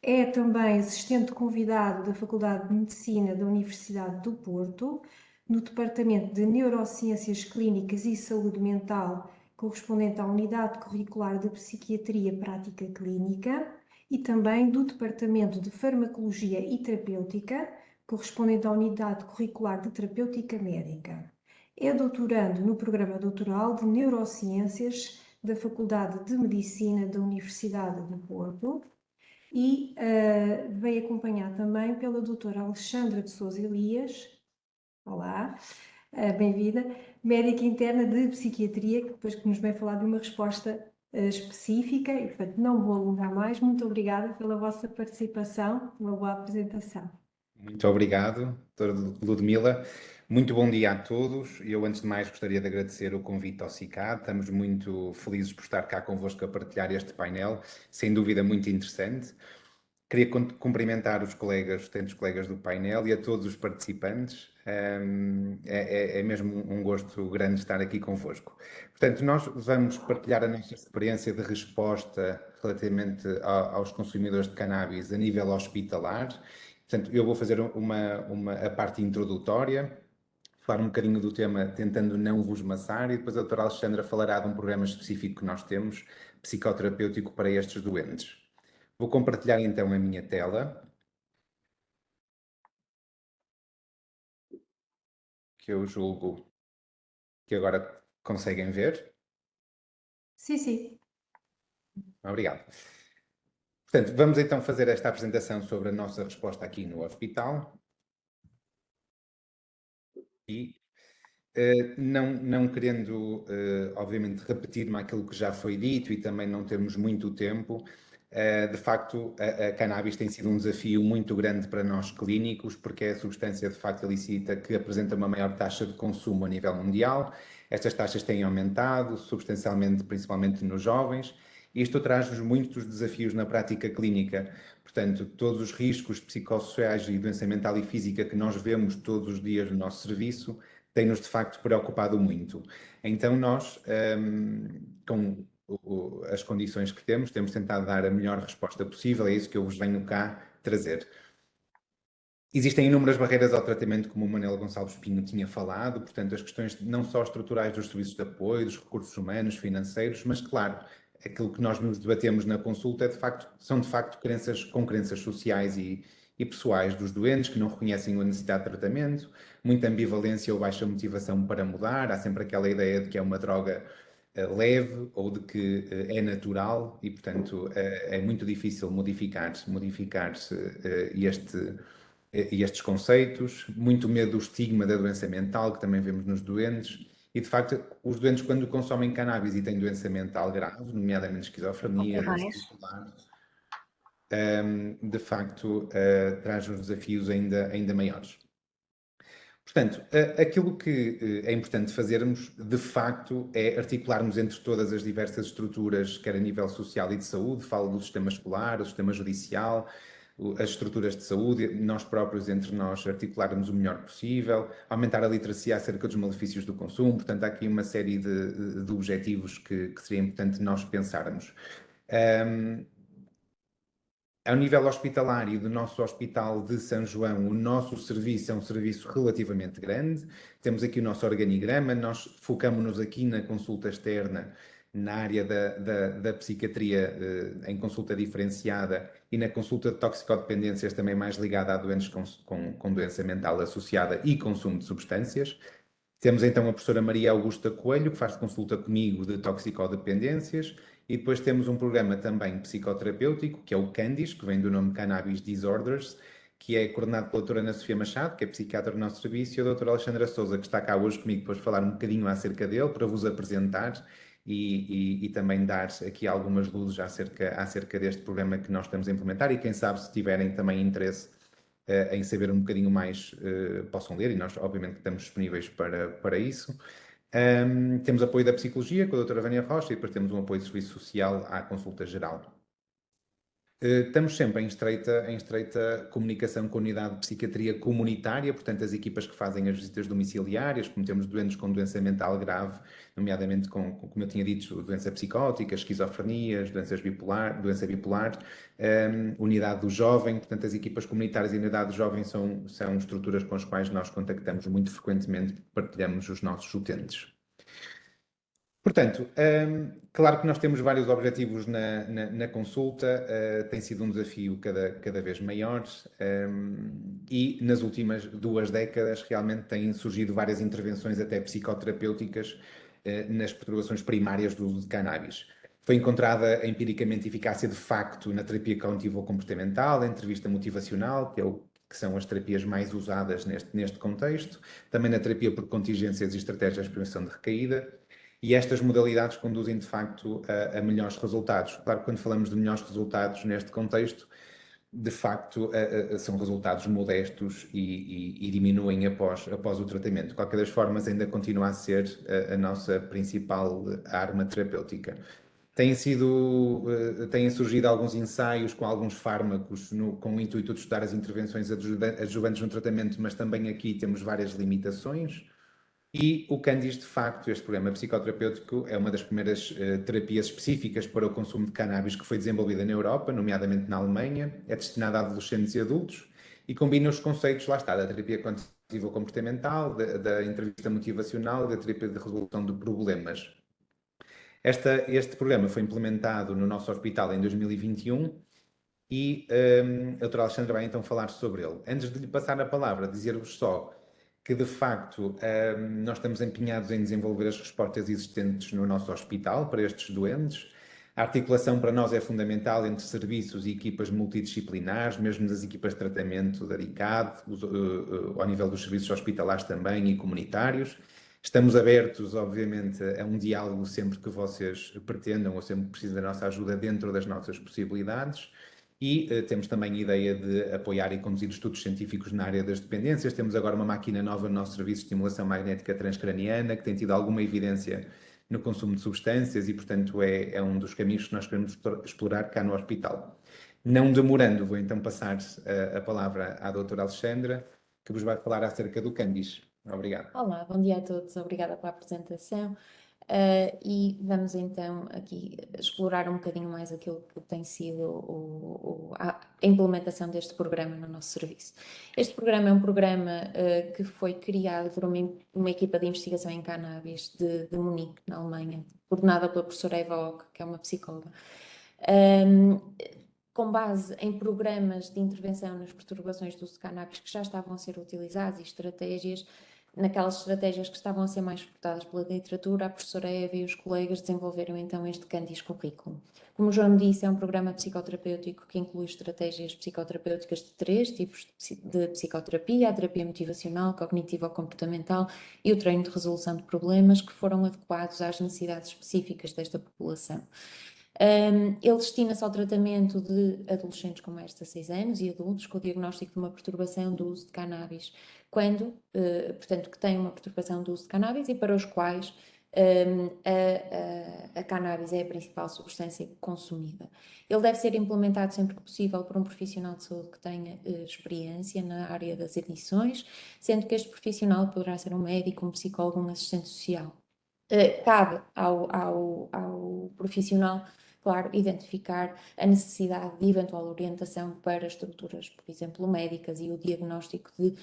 É também assistente convidado da Faculdade de Medicina da Universidade do Porto, no Departamento de Neurociências Clínicas e Saúde Mental, correspondente à Unidade Curricular de Psiquiatria Prática Clínica, e também do Departamento de Farmacologia e Terapêutica, correspondente à Unidade Curricular de Terapêutica Médica. É doutorando no Programa Doutoral de Neurociências da Faculdade de Medicina da Universidade do Porto e veio acompanhado também pela doutora Alexandra de Sousa Elias. Olá, bem-vinda, médica interna de psiquiatria, que depois que nos vem falar de uma resposta específica e, portanto, não vou alongar mais. Muito obrigada pela vossa participação, uma boa apresentação. Muito obrigado, doutora Ludmila. Muito bom dia a todos. Eu, antes de mais, gostaria de agradecer o convite ao CICAD. Estamos muito felizes por estar cá convosco a partilhar este painel, sem dúvida muito interessante. Queria cumprimentar os colegas, tantos colegas do painel e a todos os participantes. É mesmo um gosto grande estar aqui convosco. Portanto, nós vamos partilhar a nossa experiência de resposta relativamente aos consumidores de cannabis a nível hospitalar. Portanto, eu vou fazer a parte introdutória, falar um bocadinho do tema tentando não vos maçar, e depois a doutora Alexandra falará de um programa específico que nós temos, psicoterapêutico para estes doentes. Vou compartilhar então a minha tela, que eu julgo que agora conseguem ver. Sim, sim. Obrigado. Portanto, vamos então fazer esta apresentação sobre a nossa resposta aqui no hospital. E não querendo, obviamente, repetir-me aquilo que já foi dito e também não termos muito tempo, de facto, a cannabis tem sido um desafio muito grande para nós clínicos, porque é a substância de facto ilícita que apresenta uma maior taxa de consumo a nível mundial. Estas taxas têm aumentado substancialmente, principalmente nos jovens. Isto traz-nos muitos desafios na prática clínica. Portanto, todos os riscos psicossociais e doença mental e física que nós vemos todos os dias no nosso serviço tem-nos de facto preocupado muito. Então nós, com as condições que temos tentado dar a melhor resposta possível, é isso que eu vos venho cá trazer. Existem inúmeras barreiras ao tratamento, como o Manuel Gonçalves Pinho tinha falado, portanto as questões não só estruturais dos serviços de apoio, dos recursos humanos, financeiros, mas claro, aquilo que nós nos debatemos na consulta são de facto crenças sociais e pessoais dos doentes que não reconhecem a necessidade de tratamento, muita ambivalência ou baixa motivação para mudar, há sempre aquela ideia de que é uma droga leve ou de que é natural e, portanto, é muito difícil modificar-se estes conceitos, muito medo do estigma da doença mental que também vemos nos doentes. E, de facto, os doentes, quando consomem cannabis e têm doença mental grave, nomeadamente esquizofrenia, bipolar, de facto, traz-nos desafios ainda maiores. Portanto, aquilo que é importante fazermos, de facto, é articularmos entre todas as diversas estruturas, quer a nível social e de saúde, falo do sistema escolar, do sistema judicial, as estruturas de saúde, nós próprios, entre nós, articularmos o melhor possível, aumentar a literacia acerca dos malefícios do consumo. Portanto, há aqui uma série de objetivos que seria importante nós pensarmos. Ao nível hospitalar e do nosso Hospital de São João, o nosso serviço é um serviço relativamente grande. Temos aqui o nosso organigrama, nós focamos-nos aqui na consulta externa, na área da psiquiatria em consulta diferenciada e na consulta de toxicodependências também mais ligada a doentes com doença mental associada e consumo de substâncias. Temos então a professora Maria Augusta Coelho, que faz consulta comigo de toxicodependências, e depois temos um programa também psicoterapêutico, que é o CANDIS, que vem do nome Cannabis Disorders, que é coordenado pela doutora Ana Sofia Machado, que é psiquiatra do nosso serviço, e a doutora Alexandra Souza, que está cá hoje comigo para falar um bocadinho acerca dele, para vos apresentar e também dar aqui algumas luzes acerca deste programa que nós estamos a implementar, e quem sabe se tiverem também interesse em saber um bocadinho mais, possam ler, e nós obviamente estamos disponíveis para isso. Temos apoio da psicologia com a doutora Vânia Rocha e depois temos um apoio de serviço social à consulta geral. Estamos sempre em estreita comunicação com a unidade de psiquiatria comunitária, portanto as equipas que fazem as visitas domiciliárias, como temos doentes com doença mental grave, nomeadamente como eu tinha dito, doença psicótica, esquizofrenias, doença bipolar, unidade do jovem, portanto as equipas comunitárias e a unidade do jovem são estruturas com as quais nós contactamos muito frequentemente, partilhamos os nossos utentes. Portanto, claro que nós temos vários objetivos na consulta, tem sido um desafio cada vez maior e nas últimas 2 décadas realmente têm surgido várias intervenções até psicoterapêuticas nas perturbações primárias do uso de cannabis. Foi encontrada empiricamente eficácia de facto na terapia cognitivo-comportamental, entrevista motivacional, que são as terapias mais usadas neste contexto, também na terapia por contingências e estratégias de prevenção de recaída. E estas modalidades conduzem, de facto, a melhores resultados. Claro que quando falamos de melhores resultados neste contexto, de facto, são resultados modestos e diminuem após o tratamento. De qualquer das formas, ainda continua a ser a nossa principal arma terapêutica. Têm surgido alguns ensaios com alguns fármacos com o intuito de estudar as intervenções adjuvantes no tratamento, mas também aqui temos várias limitações. E o Candis, de facto, este programa psicoterapêutico é uma das primeiras terapias específicas para o consumo de cannabis que foi desenvolvida na Europa, nomeadamente na Alemanha. É destinada a adolescentes e adultos e combina os conceitos, lá está, da terapia cognitivo-comportamental, da entrevista motivacional, da terapia de resolução de problemas. Este programa foi implementado no nosso hospital em 2021 e a doutora Alexandra vai então falar sobre ele. Antes de lhe passar a palavra, dizer-vos só que, de facto, nós estamos empenhados em desenvolver as respostas existentes no nosso hospital para estes doentes. A articulação para nós é fundamental entre serviços e equipas multidisciplinares, mesmo das equipas de tratamento da DICAD, ao nível dos serviços hospitalares também e comunitários. Estamos abertos, obviamente, a um diálogo sempre que vocês pretendam ou sempre que precisem da nossa ajuda dentro das nossas possibilidades. E temos também a ideia de apoiar e conduzir estudos científicos na área das dependências. Temos agora uma máquina nova no nosso serviço de estimulação magnética transcraniana, que tem tido alguma evidência no consumo de substâncias e, portanto, é um dos caminhos que nós queremos explorar cá no hospital. Não demorando, vou então passar a palavra à doutora Alexandra, que vos vai falar acerca do Candis. Obrigado. Olá, bom dia a todos, obrigada pela apresentação. E vamos então aqui explorar um bocadinho mais aquilo que tem sido a implementação deste programa no nosso serviço. Este programa é um programa que foi criado por uma equipa de investigação em cannabis de Munique, na Alemanha, coordenada pela professora Eva Ock, que é uma psicóloga. Com base em programas de intervenção nas perturbações do uso de cannabis que já estavam a ser utilizados e estratégias. Naquelas estratégias que estavam a ser mais suportadas pela literatura, a professora Eva e os colegas desenvolveram então este Candis Curriculum. Como o João disse, é um programa psicoterapêutico que inclui estratégias psicoterapêuticas de 3 tipos de psicoterapia: a terapia motivacional, cognitivo-comportamental e o treino de resolução de problemas, que foram adequados às necessidades específicas desta população. Ele destina-se ao tratamento de adolescentes com mais de 16 anos e adultos com o diagnóstico de uma perturbação do uso de cannabis, portanto, que têm uma perturbação do uso de cannabis e para os quais a cannabis é a principal substância consumida. Ele deve ser implementado sempre que possível por um profissional de saúde que tenha experiência na área das adições, sendo que este profissional poderá ser um médico, um psicólogo, um assistente social. Cabe ao profissional, claro, identificar a necessidade de eventual orientação para estruturas, por exemplo, médicas e o diagnóstico de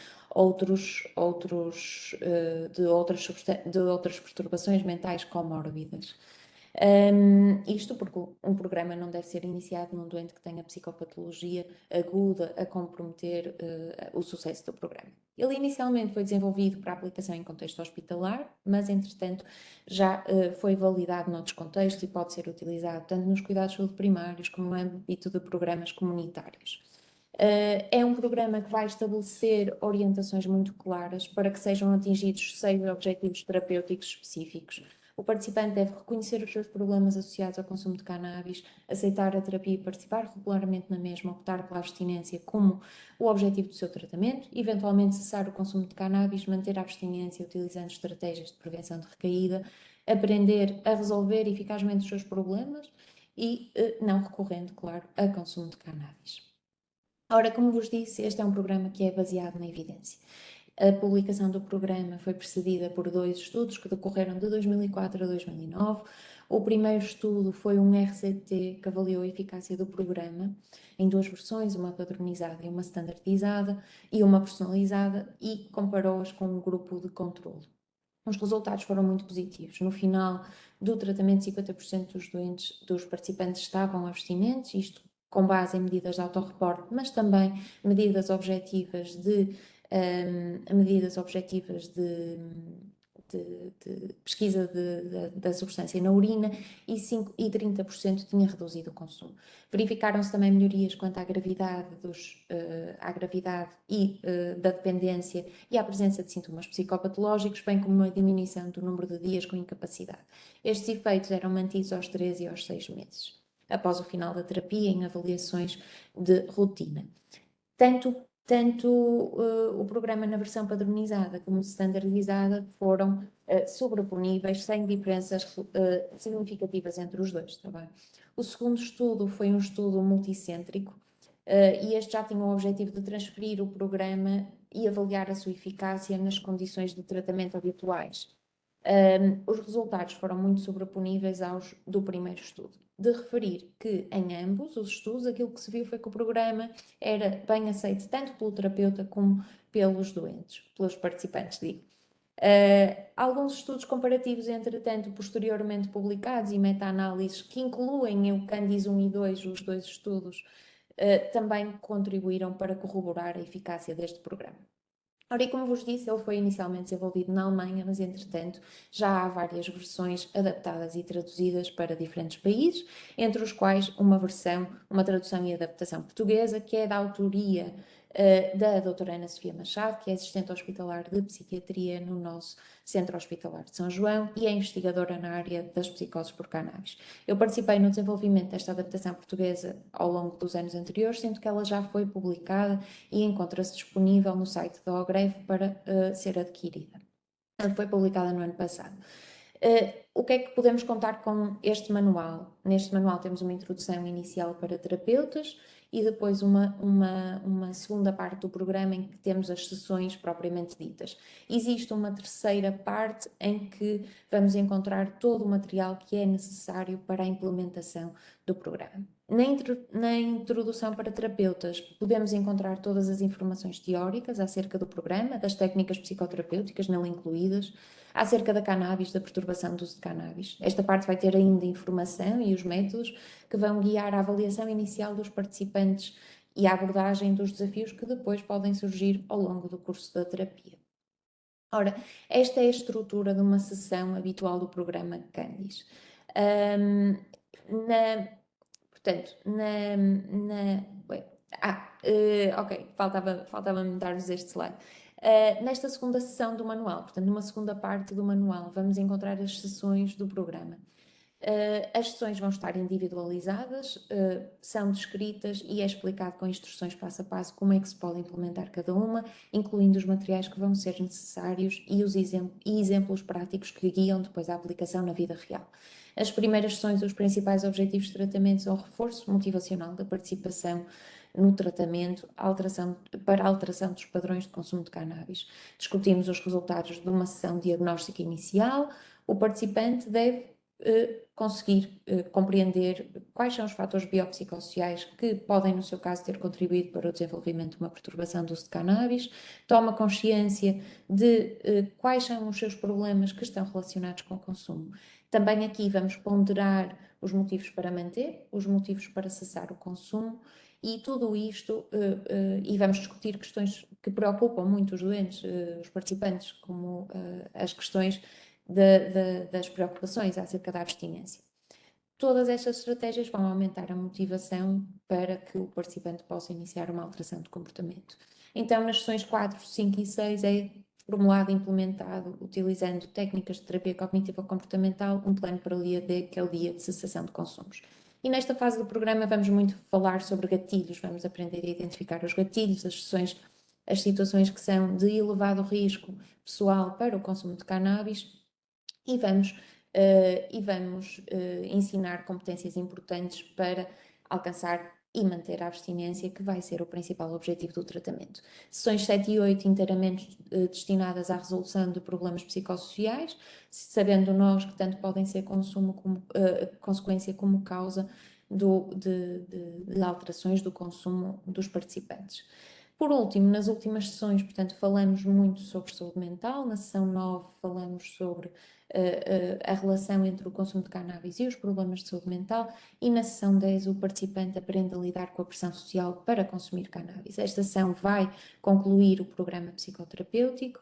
outras perturbações mentais comórbidas. Isto porque um programa não deve ser iniciado num doente que tenha psicopatologia aguda a comprometer o sucesso do programa. Ele inicialmente foi desenvolvido para aplicação em contexto hospitalar, mas entretanto já foi validado noutros contextos e pode ser utilizado tanto nos cuidados de saúde primários como no âmbito de programas comunitários. É um programa que vai estabelecer orientações muito claras para que sejam atingidos 6 objetivos terapêuticos específicos. O participante deve reconhecer os seus problemas associados ao consumo de cannabis, aceitar a terapia e participar regularmente na mesma, optar pela abstinência como o objetivo do seu tratamento, eventualmente cessar o consumo de cannabis, manter a abstinência utilizando estratégias de prevenção de recaída, aprender a resolver eficazmente os seus problemas e, não recorrendo, claro, a consumo de cannabis. Ora, como vos disse, este é um programa que é baseado na evidência. A publicação do programa foi precedida por 2 estudos que decorreram de 2004 a 2009. O primeiro estudo foi um RCT que avaliou a eficácia do programa em 2 versões, uma padronizada e uma standardizada e uma personalizada, e comparou-as com um grupo de controle. Os resultados foram muito positivos. No final do tratamento, 50% dos participantes estavam abstinentes, isto com base em medidas de autorreporte, mas também medidas objetivas de pesquisa da substância na urina, e 30% tinha reduzido o consumo. Verificaram-se também melhorias quanto à gravidade da dependência e à presença de sintomas psicopatológicos, bem como uma diminuição do número de dias com incapacidade. Estes efeitos eram mantidos aos 3 e aos 6 meses, após o final da terapia, em avaliações de rotina. Tanto tanto o programa na versão padronizada como standardizada foram sobreponíveis, sem diferenças significativas entre os dois, tá bem? O segundo estudo foi um estudo multicêntrico e este já tinha o objetivo de transferir o programa e avaliar a sua eficácia nas condições de tratamento habituais. Os resultados foram muito sobreponíveis aos do primeiro estudo. De referir que em ambos os estudos aquilo que se viu foi que o programa era bem aceito tanto pelo terapeuta como pelos doentes, pelos participantes, digo. Alguns estudos comparativos, entretanto, posteriormente publicados e meta-análises que incluem o Candice 1 e 2, os dois estudos, também contribuíram para corroborar a eficácia deste programa. Ora, e como vos disse, ele foi inicialmente desenvolvido na Alemanha, mas entretanto já há várias versões adaptadas e traduzidas para diferentes países, entre os quais uma tradução e adaptação portuguesa, que é da autoria da doutora Ana Sofia Machado, que é assistente hospitalar de psiquiatria no nosso Centro Hospitalar de São João e é investigadora na área das psicoses por cannabis. Eu participei no desenvolvimento desta adaptação portuguesa ao longo dos anos anteriores, sendo que ela já foi publicada e encontra-se disponível no site da OGREV para ser adquirida. Ela foi publicada no ano passado. O que é que podemos contar com este manual? Neste manual temos uma introdução inicial para terapeutas e depois uma segunda parte do programa em que temos as sessões propriamente ditas. Existe uma terceira parte em que vamos encontrar todo o material que é necessário para a implementação do programa. Na introdução para terapeutas podemos encontrar todas as informações teóricas acerca do programa, das técnicas psicoterapêuticas nele incluídas, acerca da cannabis, da perturbação do uso de cannabis. Esta parte vai ter ainda informação e os métodos que vão guiar a avaliação inicial dos participantes e a abordagem dos desafios que depois podem surgir ao longo do curso da terapia. Ora, esta é a estrutura de uma sessão habitual do programa Candice. Ok, faltava-me dar-vos este slide. Nesta segunda sessão do manual, portanto, numa segunda parte do manual, vamos encontrar as sessões do programa. As sessões vão estar individualizadas, são descritas e é explicado com instruções passo a passo como é que se pode implementar cada uma, incluindo os materiais que vão ser necessários e os exemplos práticos que guiam depois a aplicação na vida real. As primeiras sessões, os principais objetivos de tratamento são o reforço motivacional da participação no tratamento para a alteração dos padrões de consumo de cannabis. Discutimos os resultados de uma sessão diagnóstica inicial. O participante deve conseguir compreender quais são os fatores biopsicossociais que podem, no seu caso, ter contribuído para o desenvolvimento de uma perturbação do uso de cannabis, toma consciência de quais são os seus problemas que estão relacionados com o consumo. Também aqui vamos ponderar os motivos para manter, os motivos para cessar o consumo e tudo isto, e vamos discutir questões que preocupam muito os doentes, os participantes, como as questões das preocupações acerca da abstinência. Todas estas estratégias vão aumentar a motivação para que o participante possa iniciar uma alteração de comportamento. Então, nas sessões 4, 5 e 6 é formulado e implementado, utilizando técnicas de terapia cognitiva comportamental, um plano para o dia D, que é o dia de cessação de consumos. E nesta fase do programa vamos muito falar sobre gatilhos, vamos aprender a identificar os gatilhos, as situações que são de elevado risco pessoal para o consumo de cannabis e vamos ensinar competências importantes para alcançar e manter a abstinência, que vai ser o principal objetivo do tratamento. Sessões 7 e 8 inteiramente destinadas à resolução de problemas psicossociais, sabendo nós que tanto podem ser consumo como consequência como causa de alterações do consumo dos participantes. Por último, nas últimas sessões, portanto, falamos muito sobre saúde mental. Na sessão 9 falamos sobre a relação entre o consumo de cannabis e os problemas de saúde mental e na sessão 10 o participante aprende a lidar com a pressão social para consumir cannabis. Esta sessão vai concluir o programa psicoterapêutico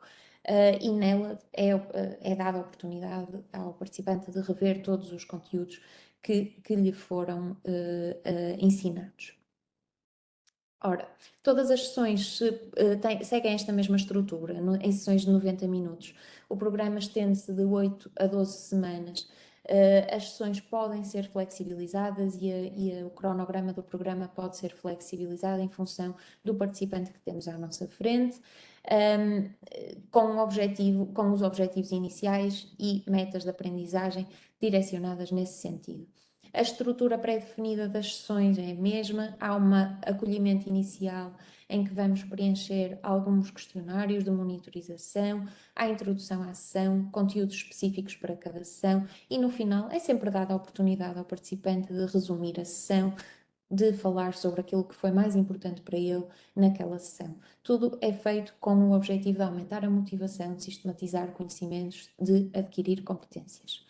e nela é dada a oportunidade ao participante de rever todos os conteúdos que lhe foram ensinados. Ora, todas as sessões seguem esta mesma estrutura, em sessões de 90 minutos. O programa estende-se de 8 a 12 semanas As sessões podem ser flexibilizadas e o cronograma do programa pode ser flexibilizado em função do participante que temos à nossa frente, com os objetivos iniciais e metas de aprendizagem direcionadas nesse sentido. A estrutura pré-definida das sessões é a mesma, há um acolhimento inicial em que vamos preencher alguns questionários de monitorização, há introdução à sessão, conteúdos específicos para cada sessão e no final é sempre dada a oportunidade ao participante de resumir a sessão, de falar sobre aquilo que foi mais importante para ele naquela sessão. Tudo é feito com o objetivo de aumentar a motivação, de sistematizar conhecimentos, de adquirir competências.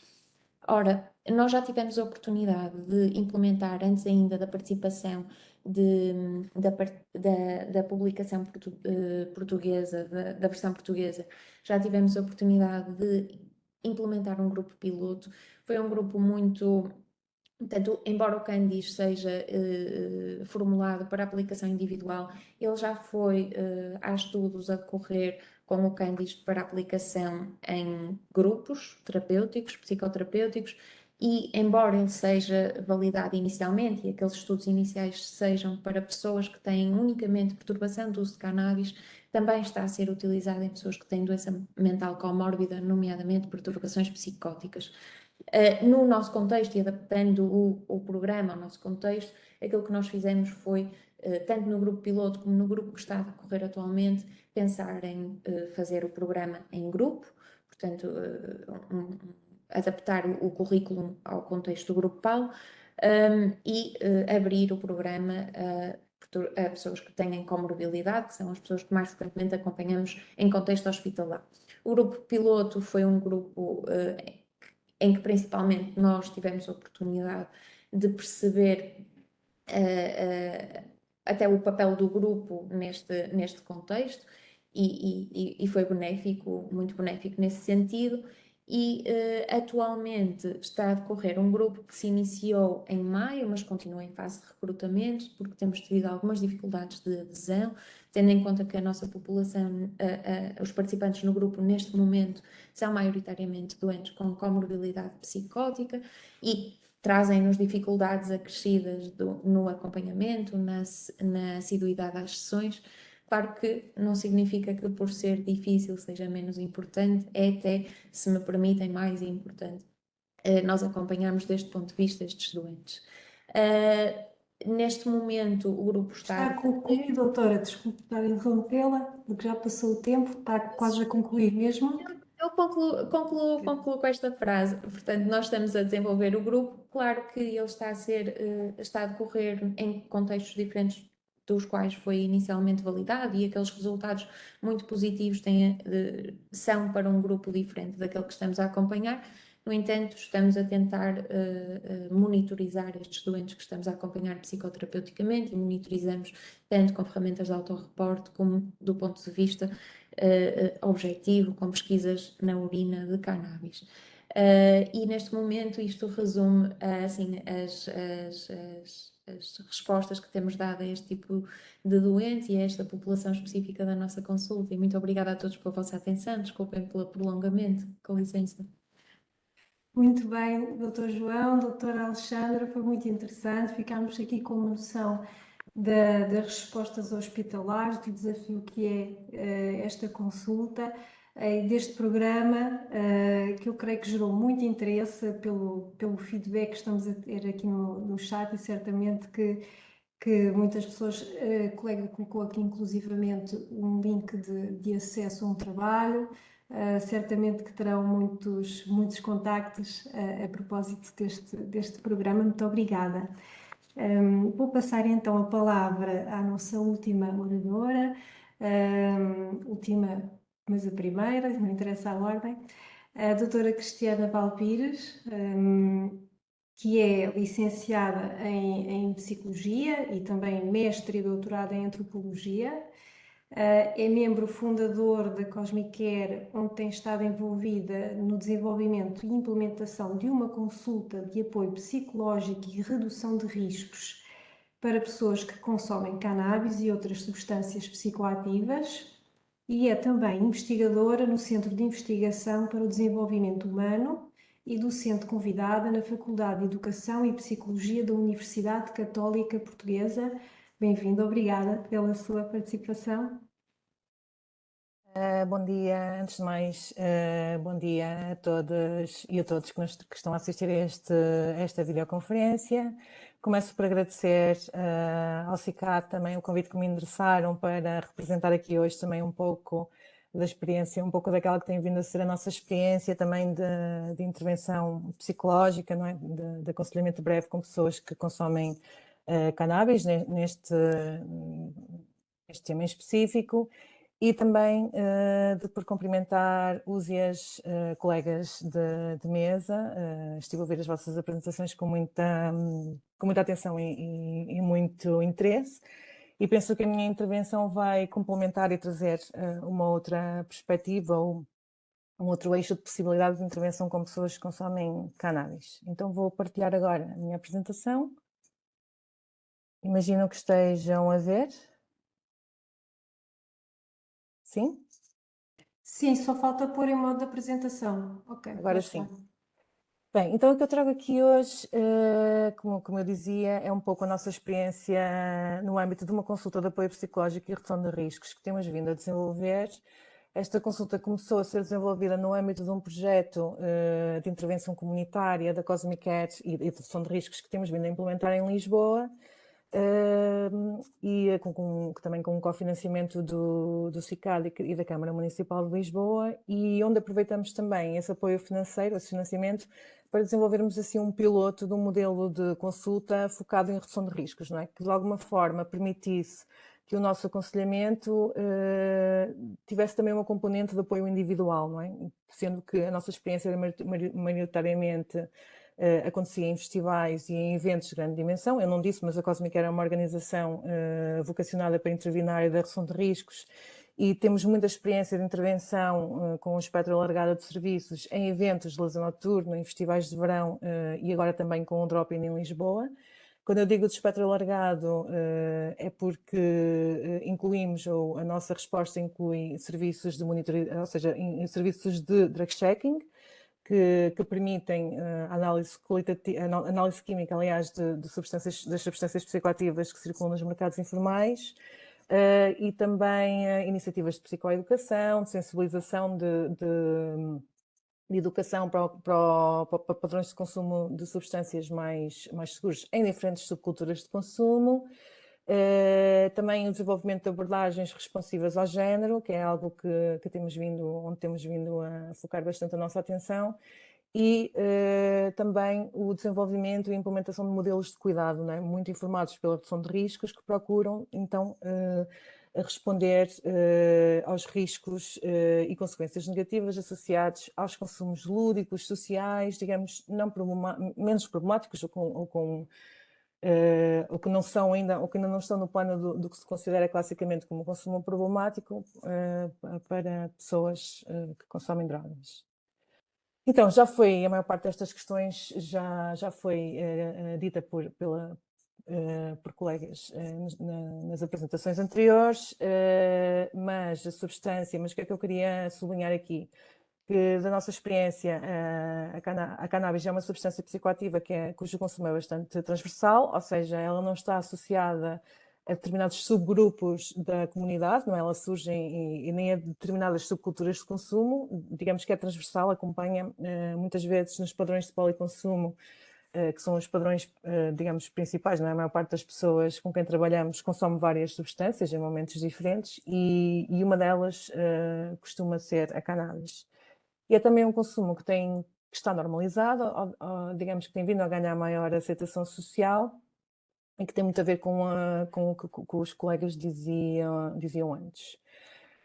Ora, nós já tivemos a oportunidade de implementar, antes ainda da participação da publicação portuguesa, da versão portuguesa, já tivemos a oportunidade de implementar um grupo piloto. Foi um grupo muito... Portanto, embora o Candice seja formulado para aplicação individual, ele já foi há estudos a decorrer com o Candice para aplicação em grupos terapêuticos, psicoterapêuticos, e embora ele seja validado inicialmente e aqueles estudos iniciais sejam para pessoas que têm unicamente perturbação do uso de cannabis, também está a ser utilizado em pessoas que têm doença mental comórbida, nomeadamente perturbações psicóticas. No nosso contexto e adaptando o programa ao nosso contexto, aquilo que nós fizemos foi, tanto no grupo piloto como no grupo que está a decorrer atualmente, pensar em fazer o programa em grupo, portanto, adaptar o currículo ao contexto do grupo PAL e abrir o programa a pessoas que têm comorbilidade, que são as pessoas que mais frequentemente acompanhamos em contexto hospitalar. O grupo piloto foi um grupo em que principalmente nós tivemos a oportunidade de perceber até o papel do grupo neste contexto e foi benéfico, muito benéfico nesse sentido. E atualmente está a decorrer um grupo que se iniciou em maio, mas continua em fase de recrutamento, porque temos tido algumas dificuldades de adesão, tendo em conta que a nossa população, os participantes no grupo neste momento são maioritariamente doentes com comorbilidade psicótica e trazem-nos dificuldades acrescidas no acompanhamento, na assiduidade às sessões. Claro que não significa que por ser difícil seja menos importante, é até, se me permitem, mais importante nós acompanharmos deste ponto de vista estes doentes. Neste momento o grupo está a concluir, doutora, desculpe estar a interrompê-la, porque já passou o tempo, está quase a concluir mesmo. Eu concluo com esta frase. Portanto, nós estamos a desenvolver o grupo, claro que ele está a decorrer em contextos diferentes dos quais foi inicialmente validado e aqueles resultados muito positivos são para um grupo diferente daquele que estamos a acompanhar. No entanto, estamos a tentar monitorizar estes doentes que estamos a acompanhar psicoterapeuticamente e monitorizamos tanto com ferramentas de autorreporte como do ponto de vista objetivo, com pesquisas na urina de cannabis. E neste momento isto resume assim, as respostas que temos dado a este tipo de doente e a esta população específica da nossa consulta. E muito obrigada a todos pela vossa atenção, desculpem pelo prolongamento, com licença. Muito bem, doutor João, doutora Alexandra, foi muito interessante, ficámos aqui com uma noção das respostas hospitalares, do desafio que é esta consulta, deste programa, que eu creio que gerou muito interesse pelo feedback que estamos a ter aqui no chat e certamente que muitas pessoas, a colega colocou aqui inclusivamente um link de acesso a um trabalho, certamente que terão muitos contactos a propósito deste programa. Muito obrigada. Vou passar então a palavra à nossa última oradora, última, mas a primeira, não interessa a ordem, a doutora Cristiana Valpires, que é licenciada em Psicologia e também mestre e doutorada em Antropologia. É membro fundador da Cosmicare, onde tem estado envolvida no desenvolvimento e implementação de uma consulta de apoio psicológico e redução de riscos para pessoas que consomem cannabis e outras substâncias psicoativas, e é também investigadora no Centro de Investigação para o Desenvolvimento Humano e docente convidada na Faculdade de Educação e Psicologia da Universidade Católica Portuguesa. Bem-vindo, obrigada pela sua participação. Bom dia, antes de mais, bom dia a todas e a todos que estão a assistir a esta videoconferência. Começo por agradecer ao CICAD também o convite que me endereçaram para representar aqui hoje também um pouco da experiência, um pouco daquela que tem vindo a ser a nossa experiência também de intervenção psicológica, não é? De aconselhamento breve com pessoas que consomem cannabis neste tema em específico. E também por cumprimentar os e as colegas de mesa. Estive a ouvir as vossas apresentações com muita atenção e muito interesse, e penso que a minha intervenção vai complementar e trazer uma outra perspectiva ou um outro eixo de possibilidade de intervenção com pessoas que consomem cannabis. Então vou partilhar agora a minha apresentação. Imagino que estejam a ver. Sim? Sim, só falta pôr em modo de apresentação. Ok, Agora sim. Bem, então o que eu trago aqui hoje, como eu dizia, é um pouco a nossa experiência no âmbito de uma consulta de apoio psicológico e redução de riscos que temos vindo a desenvolver. Esta consulta começou a ser desenvolvida no âmbito de um projeto de intervenção comunitária da Cosmic Care e de redução de riscos que temos vindo a implementar em Lisboa, e também com um cofinanciamento do CICAD e da Câmara Municipal de Lisboa, e onde aproveitamos também esse apoio financeiro, esse financiamento, para desenvolvermos assim um piloto de um modelo de consulta focado em redução de riscos, não é? Que de alguma forma permitisse que o nosso aconselhamento tivesse também uma componente de apoio individual, não é? Sendo que a nossa experiência era maioritariamente acontecia em festivais e em eventos de grande dimensão. Eu não disse, mas a Cosmic era uma organização vocacionada para intervir na área da redução de riscos, e temos muita experiência de intervenção com um espectro alargado de serviços em eventos de lazer noturno, em festivais de verão e agora também com o Drop-in em Lisboa. Quando eu digo de espectro alargado, é porque incluímos, ou a nossa resposta inclui serviços de monitoria, ou seja, serviços de drug checking, que permitem análise química, aliás, das substâncias psicoativas que circulam nos mercados informais, e também iniciativas de psicoeducação, de sensibilização, de educação para padrões de consumo de substâncias mais seguros em diferentes subculturas de consumo. Também o desenvolvimento de abordagens responsivas ao género, que é algo onde temos vindo a focar bastante a nossa atenção, e também o desenvolvimento e implementação de modelos de cuidado, não é? Muito informados pela redução de riscos, que procuram então responder aos riscos e consequências negativas associados aos consumos lúdicos, sociais, digamos, menos problemáticos, ou que não são ainda, ou que ainda não estão no plano do que se considera classicamente como consumo problemático para pessoas que consomem drogas. Então, a maior parte destas questões já foi dita por colegas nas apresentações anteriores, mas o que é que eu queria sublinhar aqui? Que da nossa experiência, a cannabis é uma substância psicoativa cujo consumo é bastante transversal, ou seja, ela não está associada a determinados subgrupos da comunidade, não é? Ela surge e nem a determinadas subculturas de consumo, digamos que é transversal, acompanha muitas vezes nos padrões de policonsumo, que são os padrões, digamos, principais, não é? A maior parte das pessoas com quem trabalhamos consome várias substâncias em momentos diferentes, e uma delas costuma ser a cannabis. E é também um consumo que está normalizado, digamos que tem vindo a ganhar maior aceitação social, e que tem muito a ver com o que os colegas diziam antes.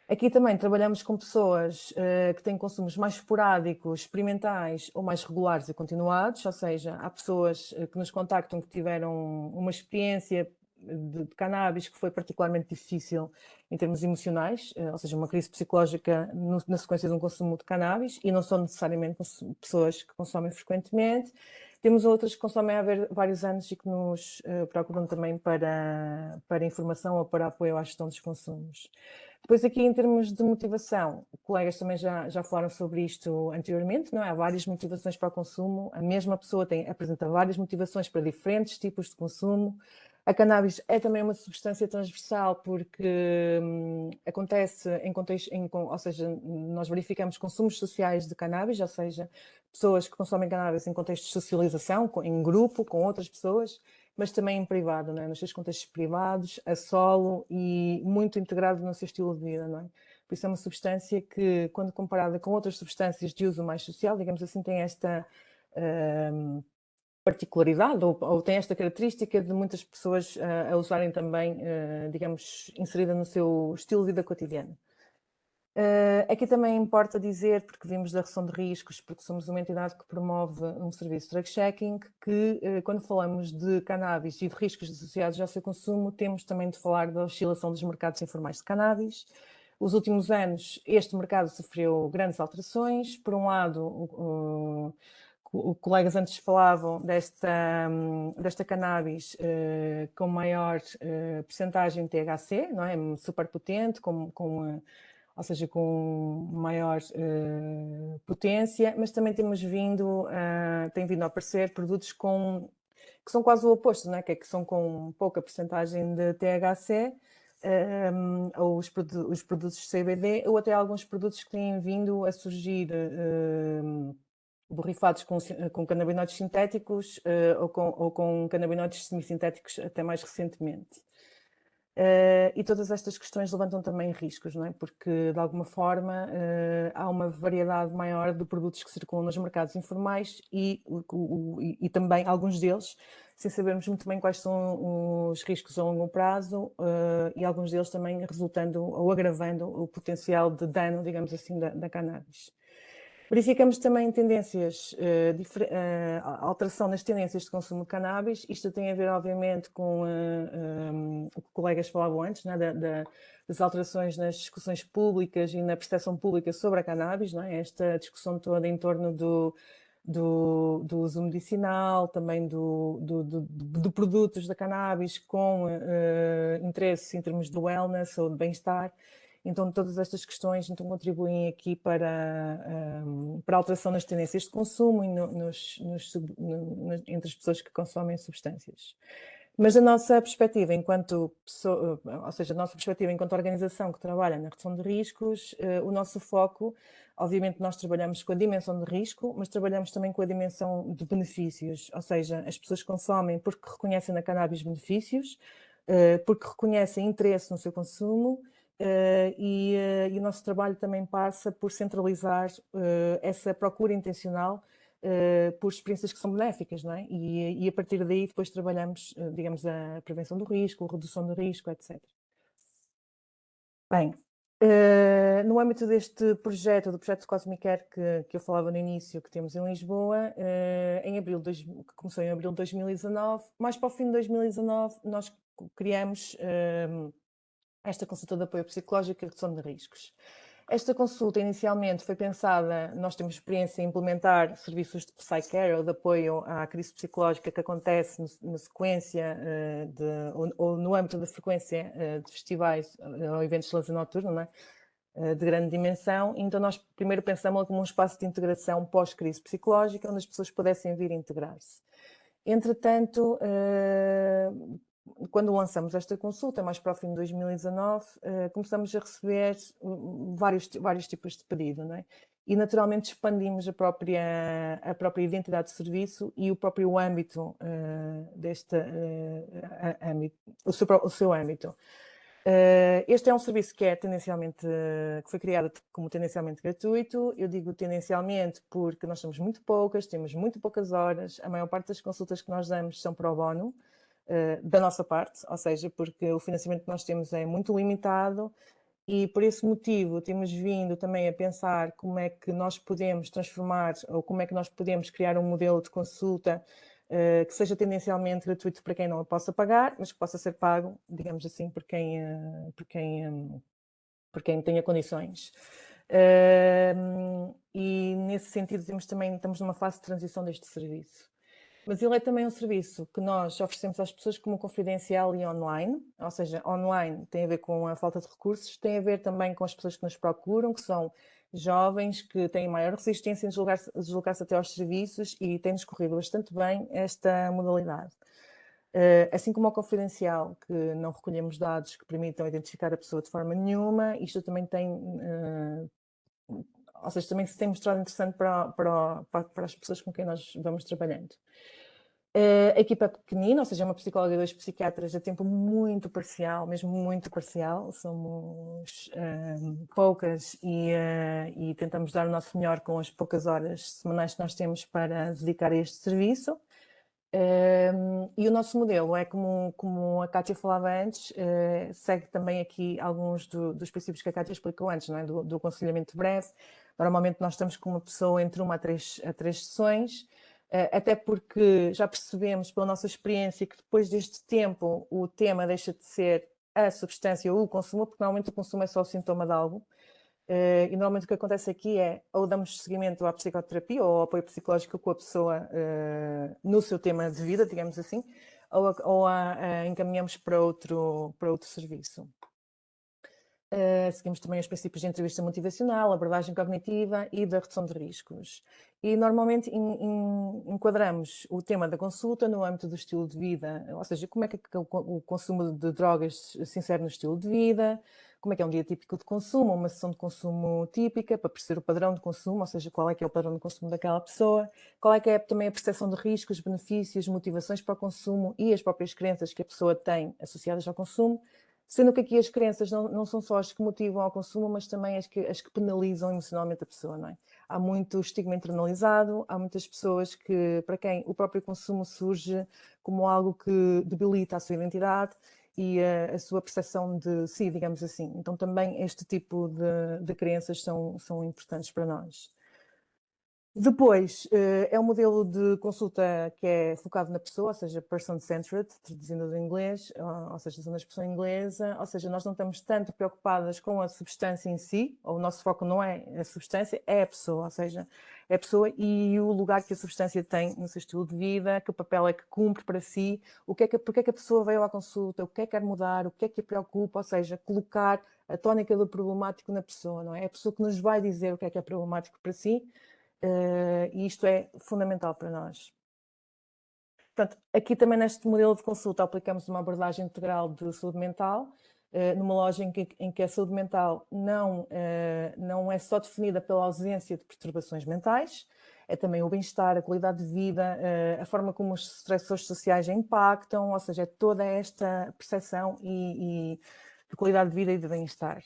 Aqui também trabalhamos com pessoas que têm consumos mais esporádicos, experimentais ou mais regulares e continuados, ou seja, há pessoas que nos contactam que tiveram uma experiência de cannabis que foi particularmente difícil em termos emocionais, ou seja, uma crise psicológica na sequência de um consumo de cannabis, e não são necessariamente pessoas que consomem frequentemente. Temos outras que consomem há vários anos e que nos procuram também para informação ou para apoio à gestão dos consumos. Depois aqui em termos de motivação, colegas também já falaram sobre isto anteriormente, não é? Há várias motivações para o consumo, a mesma pessoa apresenta várias motivações para diferentes tipos de consumo. A cannabis é também uma substância transversal porque acontece em contexto, ou seja, nós verificamos consumos sociais de cannabis, ou seja, pessoas que consomem cannabis em contextos de socialização, em grupo, com outras pessoas, mas também em privado, não é? Nos seus contextos privados, a solo e muito integrado no seu estilo de vida, não é? Por isso é uma substância que, quando comparada com outras substâncias de uso mais social, digamos assim, tem esta particularidade ou tem esta característica de muitas pessoas a usarem também, digamos, inserida no seu estilo de vida cotidiano. Aqui também importa dizer, porque vimos da redução de riscos, porque somos uma entidade que promove um serviço de drug checking, que quando falamos de cannabis e de riscos associados ao seu consumo, temos também de falar da oscilação dos mercados informais de cannabis. Os últimos anos, este mercado sofreu grandes alterações. Por um lado, colegas antes falavam desta cannabis com maior percentagem de THC, não é? Super potente, ou seja, com maior potência, mas também tem vindo a aparecer produtos que são quase o oposto, não é? Que são com pouca percentagem de THC, ou os produtos CBD, ou até alguns produtos que têm vindo a surgir borrifados com canabinoides sintéticos ou com canabinoides semi-sintéticos até mais recentemente. E todas estas questões levantam também riscos, não é? Porque, de alguma forma, há uma variedade maior de produtos que circulam nos mercados informais e também alguns deles, sem sabermos muito bem quais são os riscos a longo prazo, e alguns deles também resultando ou agravando o potencial de dano, digamos assim, da cannabis. Verificamos também tendências, alteração nas tendências de consumo de cannabis. Isto tem a ver, obviamente, com o que colegas falavam antes, né, das alterações nas discussões públicas e na percepção pública sobre a cannabis, não é? Esta discussão toda em torno do uso medicinal, também de produtos da cannabis com interesse em termos de wellness ou de bem-estar. Então, todas estas questões contribuem aqui para a alteração nas tendências de consumo e entre as pessoas que consomem substâncias. Mas a nossa perspectiva enquanto pessoa, ou seja, a nossa perspectiva enquanto organização que trabalha na redução de riscos, o nosso foco, obviamente nós trabalhamos com a dimensão de risco, mas trabalhamos também com a dimensão de benefícios, ou seja, as pessoas consomem porque reconhecem na cannabis benefícios, porque reconhecem interesse no seu consumo, e o nosso trabalho também passa por centralizar essa procura intencional por experiências que são benéficas, não é? E a partir daí depois trabalhamos, digamos, a prevenção do risco, a redução do risco, etc. Bem, no âmbito deste projeto, do projeto Cosmicare que eu falava no início, que temos em Lisboa, que começou em abril de 2019, mais para o fim de 2019, nós criamos esta consulta de apoio psicológico e redução de riscos. Esta consulta inicialmente foi pensada, nós temos experiência em implementar serviços de psycare ou de apoio à crise psicológica que acontece na sequência ou no âmbito da frequência de festivais ou eventos de lazer noturno, não é? De grande dimensão. Então nós primeiro pensamos como um espaço de integração pós-crise psicológica, onde as pessoas pudessem vir integrar-se. Entretanto, quando lançamos esta consulta, mais para o fim de 2019, começamos a receber vários tipos de pedido, não é? E naturalmente expandimos a própria identidade de serviço e o próprio âmbito o seu âmbito. Este é um serviço que que foi criado como tendencialmente gratuito. Eu digo tendencialmente porque nós somos muito poucas, temos muito poucas horas, a maior parte das consultas que nós damos são pro bono, da nossa parte, ou seja, porque o financiamento que nós temos é muito limitado e por esse motivo temos vindo também a pensar como é que nós podemos transformar ou como é que nós podemos criar um modelo de consulta que seja tendencialmente gratuito para quem não a possa pagar, mas que possa ser pago, digamos assim, por quem tenha condições. E nesse sentido estamos numa fase de transição deste serviço. Mas ele é também um serviço que nós oferecemos às pessoas como confidencial e online, ou seja, online tem a ver com a falta de recursos, tem a ver também com as pessoas que nos procuram, que são jovens, que têm maior resistência em deslocar-se até aos serviços e tem-nos corrido bastante bem esta modalidade. Assim como ao confidencial, que não recolhemos dados que permitam identificar a pessoa de forma nenhuma, isto também tem... ou seja, também se tem mostrado interessante para as pessoas com quem nós vamos trabalhando. A equipa é pequenina, ou seja, é uma psicóloga e 2 psiquiatras a tempo muito parcial, mesmo muito parcial, somos poucas e tentamos dar o nosso melhor com as poucas horas semanais que nós temos para dedicar a este serviço. E o nosso modelo é, como a Kátia falava antes, segue também aqui alguns dos princípios que a Kátia explicou antes, não é? do aconselhamento breve. Normalmente nós estamos com uma pessoa entre 1 a 3 sessões, até porque já percebemos pela nossa experiência que depois deste tempo o tema deixa de ser a substância ou o consumo, porque normalmente o consumo é só o sintoma de algo. E normalmente o que acontece aqui é ou damos seguimento à psicoterapia ou ao apoio psicológico com a pessoa no seu tema de vida, digamos assim, ou encaminhamos para outro serviço. Seguimos também os princípios de entrevista motivacional, abordagem cognitiva e da redução de riscos. E normalmente enquadramos o tema da consulta no âmbito do estilo de vida, ou seja, como é que o consumo de drogas se insere no estilo de vida, como é que é um dia típico de consumo, uma sessão de consumo típica, para perceber o padrão de consumo, ou seja, qual é que é o padrão de consumo daquela pessoa, qual é que é também a percepção de riscos, benefícios, motivações para o consumo e as próprias crenças que a pessoa tem associadas ao consumo, sendo que aqui as crenças não são só as que motivam ao consumo, mas também as que penalizam emocionalmente a pessoa, não é? Há muito estigma internalizado, há muitas pessoas para quem o próprio consumo surge como algo que debilita a sua identidade e a sua percepção de si, digamos assim. Então também este tipo de crenças são importantes para nós. Depois, é um modelo de consulta que é focado na pessoa, ou seja, person-centered, traduzindo do inglês, ou seja, usando a expressão inglesa, ou seja, nós não estamos tanto preocupadas com a substância em si, ou o nosso foco não é a substância, é a pessoa, ou seja, é a pessoa e o lugar que a substância tem no seu estilo de vida, que papel é que cumpre para si, porque é que a pessoa veio à consulta, o que é que quer mudar, o que é que a preocupa, ou seja, colocar a tónica do problemático na pessoa, não é? É a pessoa que nos vai dizer o que é problemático para si, e isto é fundamental para nós. Portanto, aqui também neste modelo de consulta aplicamos uma abordagem integral de saúde mental, numa lógica em que a saúde mental não é só definida pela ausência de perturbações mentais, é também o bem-estar, a qualidade de vida, a forma como os estressores sociais impactam, ou seja, é toda esta percepção de qualidade de vida e de bem-estar.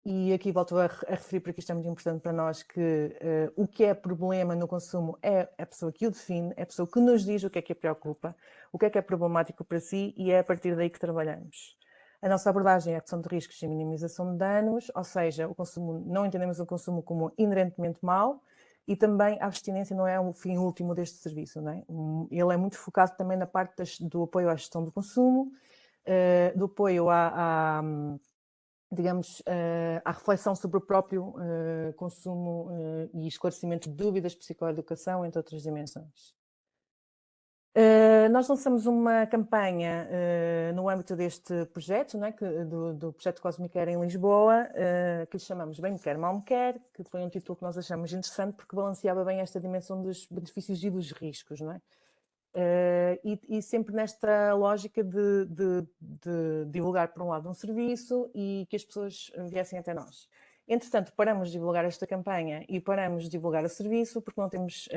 E aqui volto a referir, porque isto é muito importante para nós, que o que é problema no consumo é a pessoa que o define, é a pessoa que nos diz o que é a preocupa, o que é problemático para si, e é a partir daí que trabalhamos. A nossa abordagem é a redução de riscos e minimização de danos, ou seja, o consumo, não entendemos o consumo como inerentemente mau, e também a abstinência não é o fim último deste serviço, não é? Ele é muito focado também na parte do apoio à gestão do consumo, do apoio digamos, à reflexão sobre o próprio consumo e esclarecimento de dúvidas, psicoeducação, entre outras dimensões. Nós lançamos uma campanha no âmbito deste projeto, não é? do projeto Cosmicare em Lisboa, que lhe chamamos Bem Me Quer, Mal Me Quer, que foi um título que nós achamos interessante porque balanceava bem esta dimensão dos benefícios e dos riscos, não é? E sempre nesta lógica de divulgar, por um lado, um serviço e que as pessoas viessem até nós. Entretanto, paramos de divulgar esta campanha e paramos de divulgar o serviço porque não temos,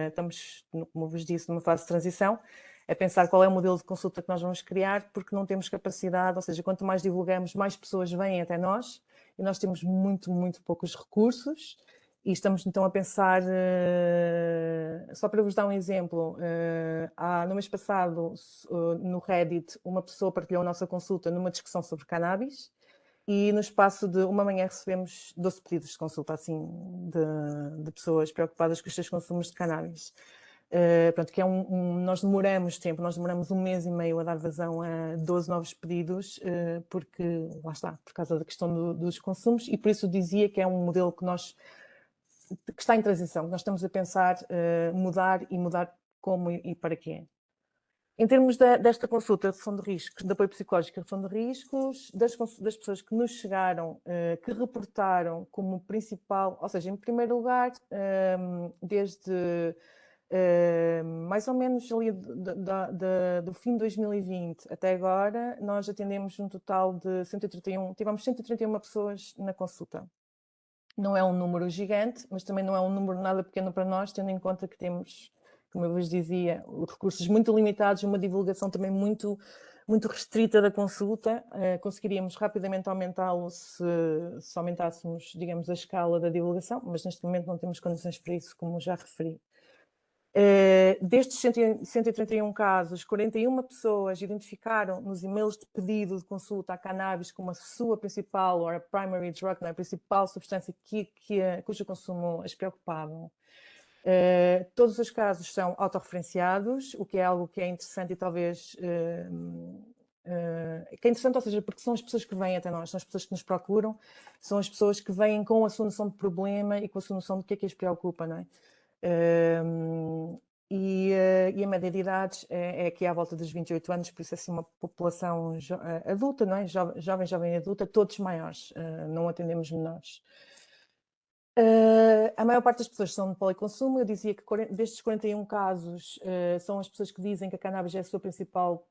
estamos, como vos disse, numa fase de transição, a pensar qual é o modelo de consulta que nós vamos criar, porque não temos capacidade, ou seja, quanto mais divulgamos, mais pessoas vêm até nós e nós temos muito, muito poucos recursos. E estamos então a pensar, só para vos dar um exemplo, no mês passado, no Reddit, uma pessoa partilhou a nossa consulta numa discussão sobre cannabis e no espaço de uma manhã recebemos 12 pedidos de consulta, assim, de pessoas preocupadas com os seus consumos de cannabis. Pronto, que é nós demoramos tempo, nós demoramos 1 mês e meio a dar vazão a 12 novos pedidos, porque, lá está, por causa da questão dos consumos, e por isso dizia que é um modelo que nós que está em transição, que nós estamos a pensar mudar e mudar como e para quê. Em termos desta consulta de redução de riscos, de apoio psicológico e redução de riscos, das pessoas que nos chegaram, que reportaram como principal, ou seja, em primeiro lugar, desde mais ou menos ali do fim de 2020 até agora, nós atendemos um total de 131, tivemos 131 pessoas na consulta. Não é um número gigante, mas também não é um número nada pequeno para nós, tendo em conta que temos, como eu vos dizia, recursos muito limitados, uma divulgação também muito restrita da consulta. Conseguiríamos rapidamente aumentá-lo se aumentássemos, digamos, a escala da divulgação, mas neste momento não temos condições para isso, como já referi. Destes 131 casos, 41 pessoas identificaram nos e-mails de pedido de consulta a cannabis como a sua principal, ou a primary drug, a principal substância cujo consumo as preocupavam. Todos os casos são autorreferenciados, o que é algo que é interessante e talvez... que é interessante, ou seja, porque são as pessoas que vêm até nós, são as pessoas que nos procuram, são as pessoas que vêm com a sua noção de problema e com a sua noção do que é que as preocupa, não é? E a média de idades é aqui à volta dos 28 anos, por isso é assim uma população adulta, não é? Jovem adulta, todos maiores, não atendemos menores. A maior parte das pessoas são de policonsumo. Eu dizia que destes 41 casos são as pessoas que dizem que a cannabis é a sua principal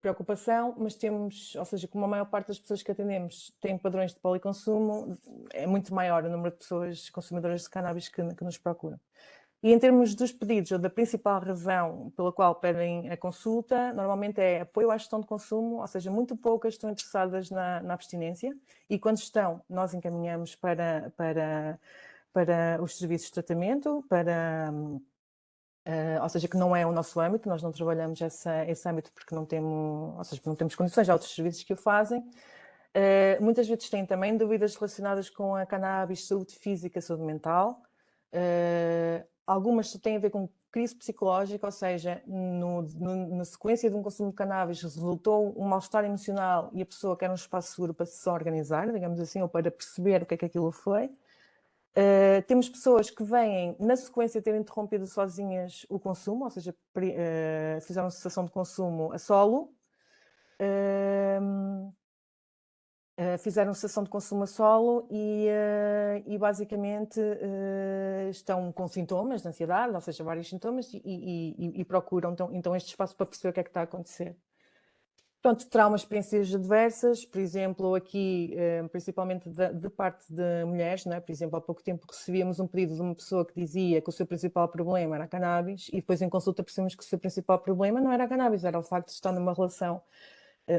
preocupação, mas temos, ou seja, como a maior parte das pessoas que atendemos tem padrões de policonsumo, é muito maior o número de pessoas consumidoras de cannabis que nos procuram. E em termos dos pedidos, ou da principal razão pela qual pedem a consulta, normalmente é apoio à gestão de consumo, ou seja, muito poucas estão interessadas na abstinência, e quando estão, nós encaminhamos para os serviços de tratamento, ou seja, que não é o nosso âmbito, nós não trabalhamos esse âmbito porque não temos, ou seja, porque não temos condições, há outros serviços que o fazem. Muitas vezes têm também dúvidas relacionadas com a cannabis, saúde física, saúde mental. Algumas têm a ver com crise psicológica, ou seja, na sequência de um consumo de cannabis resultou um mal-estar emocional e a pessoa quer um espaço seguro para se organizar, digamos assim, ou para perceber o que é que aquilo foi. Temos pessoas que vêm, na sequência, ter interrompido sozinhas o consumo, ou seja, fizeram cessação de consumo a solo. Fizeram cessação de consumo a solo e basicamente estão com sintomas de ansiedade, ou seja, vários sintomas, e procuram então este espaço para perceber o que é que está a acontecer. Pronto, traumas, experiências adversas, por exemplo, aqui, principalmente de parte de mulheres, não é? Por exemplo, há pouco tempo recebíamos um pedido de uma pessoa que dizia que o seu principal problema era a cannabis, e depois em consulta percebemos que o seu principal problema não era a cannabis, era o facto de estar numa relação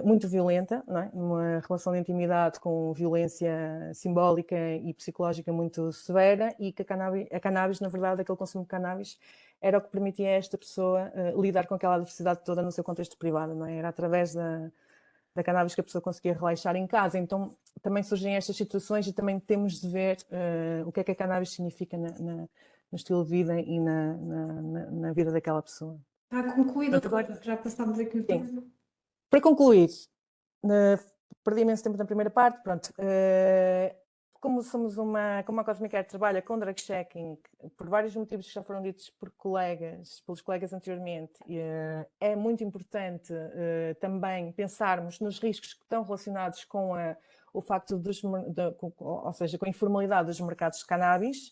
muito violenta, não é? Uma relação de intimidade com violência simbólica e psicológica muito severa, e que a cannabis, na verdade, aquele consumo de cannabis era o que permitia a esta pessoa lidar com aquela adversidade toda no seu contexto privado, não é? Era através da cannabis que a pessoa conseguia relaxar em casa. Então também surgem estas situações e também temos de ver o que é que a cannabis significa no estilo de vida e na vida daquela pessoa. Está concluído, agora já passámos aqui o tempo. Para concluir, perdi imenso tempo na primeira parte, pronto. Como a Cosmicare trabalha com drug checking, por vários motivos que já foram ditos pelos colegas anteriormente, é muito importante também pensarmos nos riscos que estão relacionados com o facto ou seja, com a informalidade dos mercados de cannabis,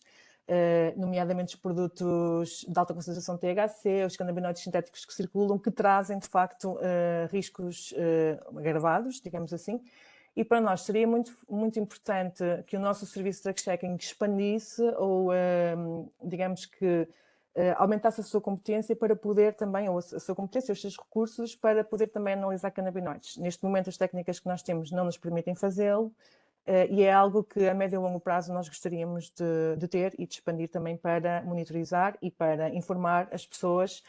nomeadamente os produtos de alta concentração de THC, os canabinoides sintéticos que circulam, que trazem, de facto, riscos agravados, digamos assim. E para nós seria muito importante que o nosso serviço de drug checking expandisse ou, digamos que, aumentasse a sua competência para poder também, ou a sua competência, os seus recursos, para poder também analisar canabinoides. Neste momento, as técnicas que nós temos não nos permitem fazê-lo, e é algo que a médio e longo prazo nós gostaríamos de ter e de expandir também para monitorizar e para informar as pessoas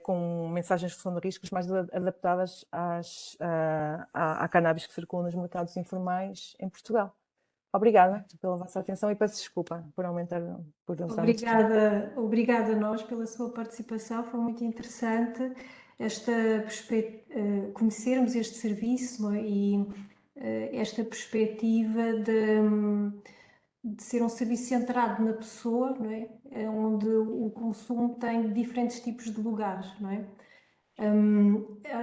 com mensagens de redução de riscos mais adaptadas à cannabis que circula nos mercados informais em Portugal. Obrigada pela vossa atenção e peço desculpa por aumentar. Obrigada a nós pela sua participação, foi muito interessante conhecermos este serviço e esta perspectiva de ser um serviço centrado na pessoa, não é? Onde o consumo tem diferentes tipos de lugares, não é?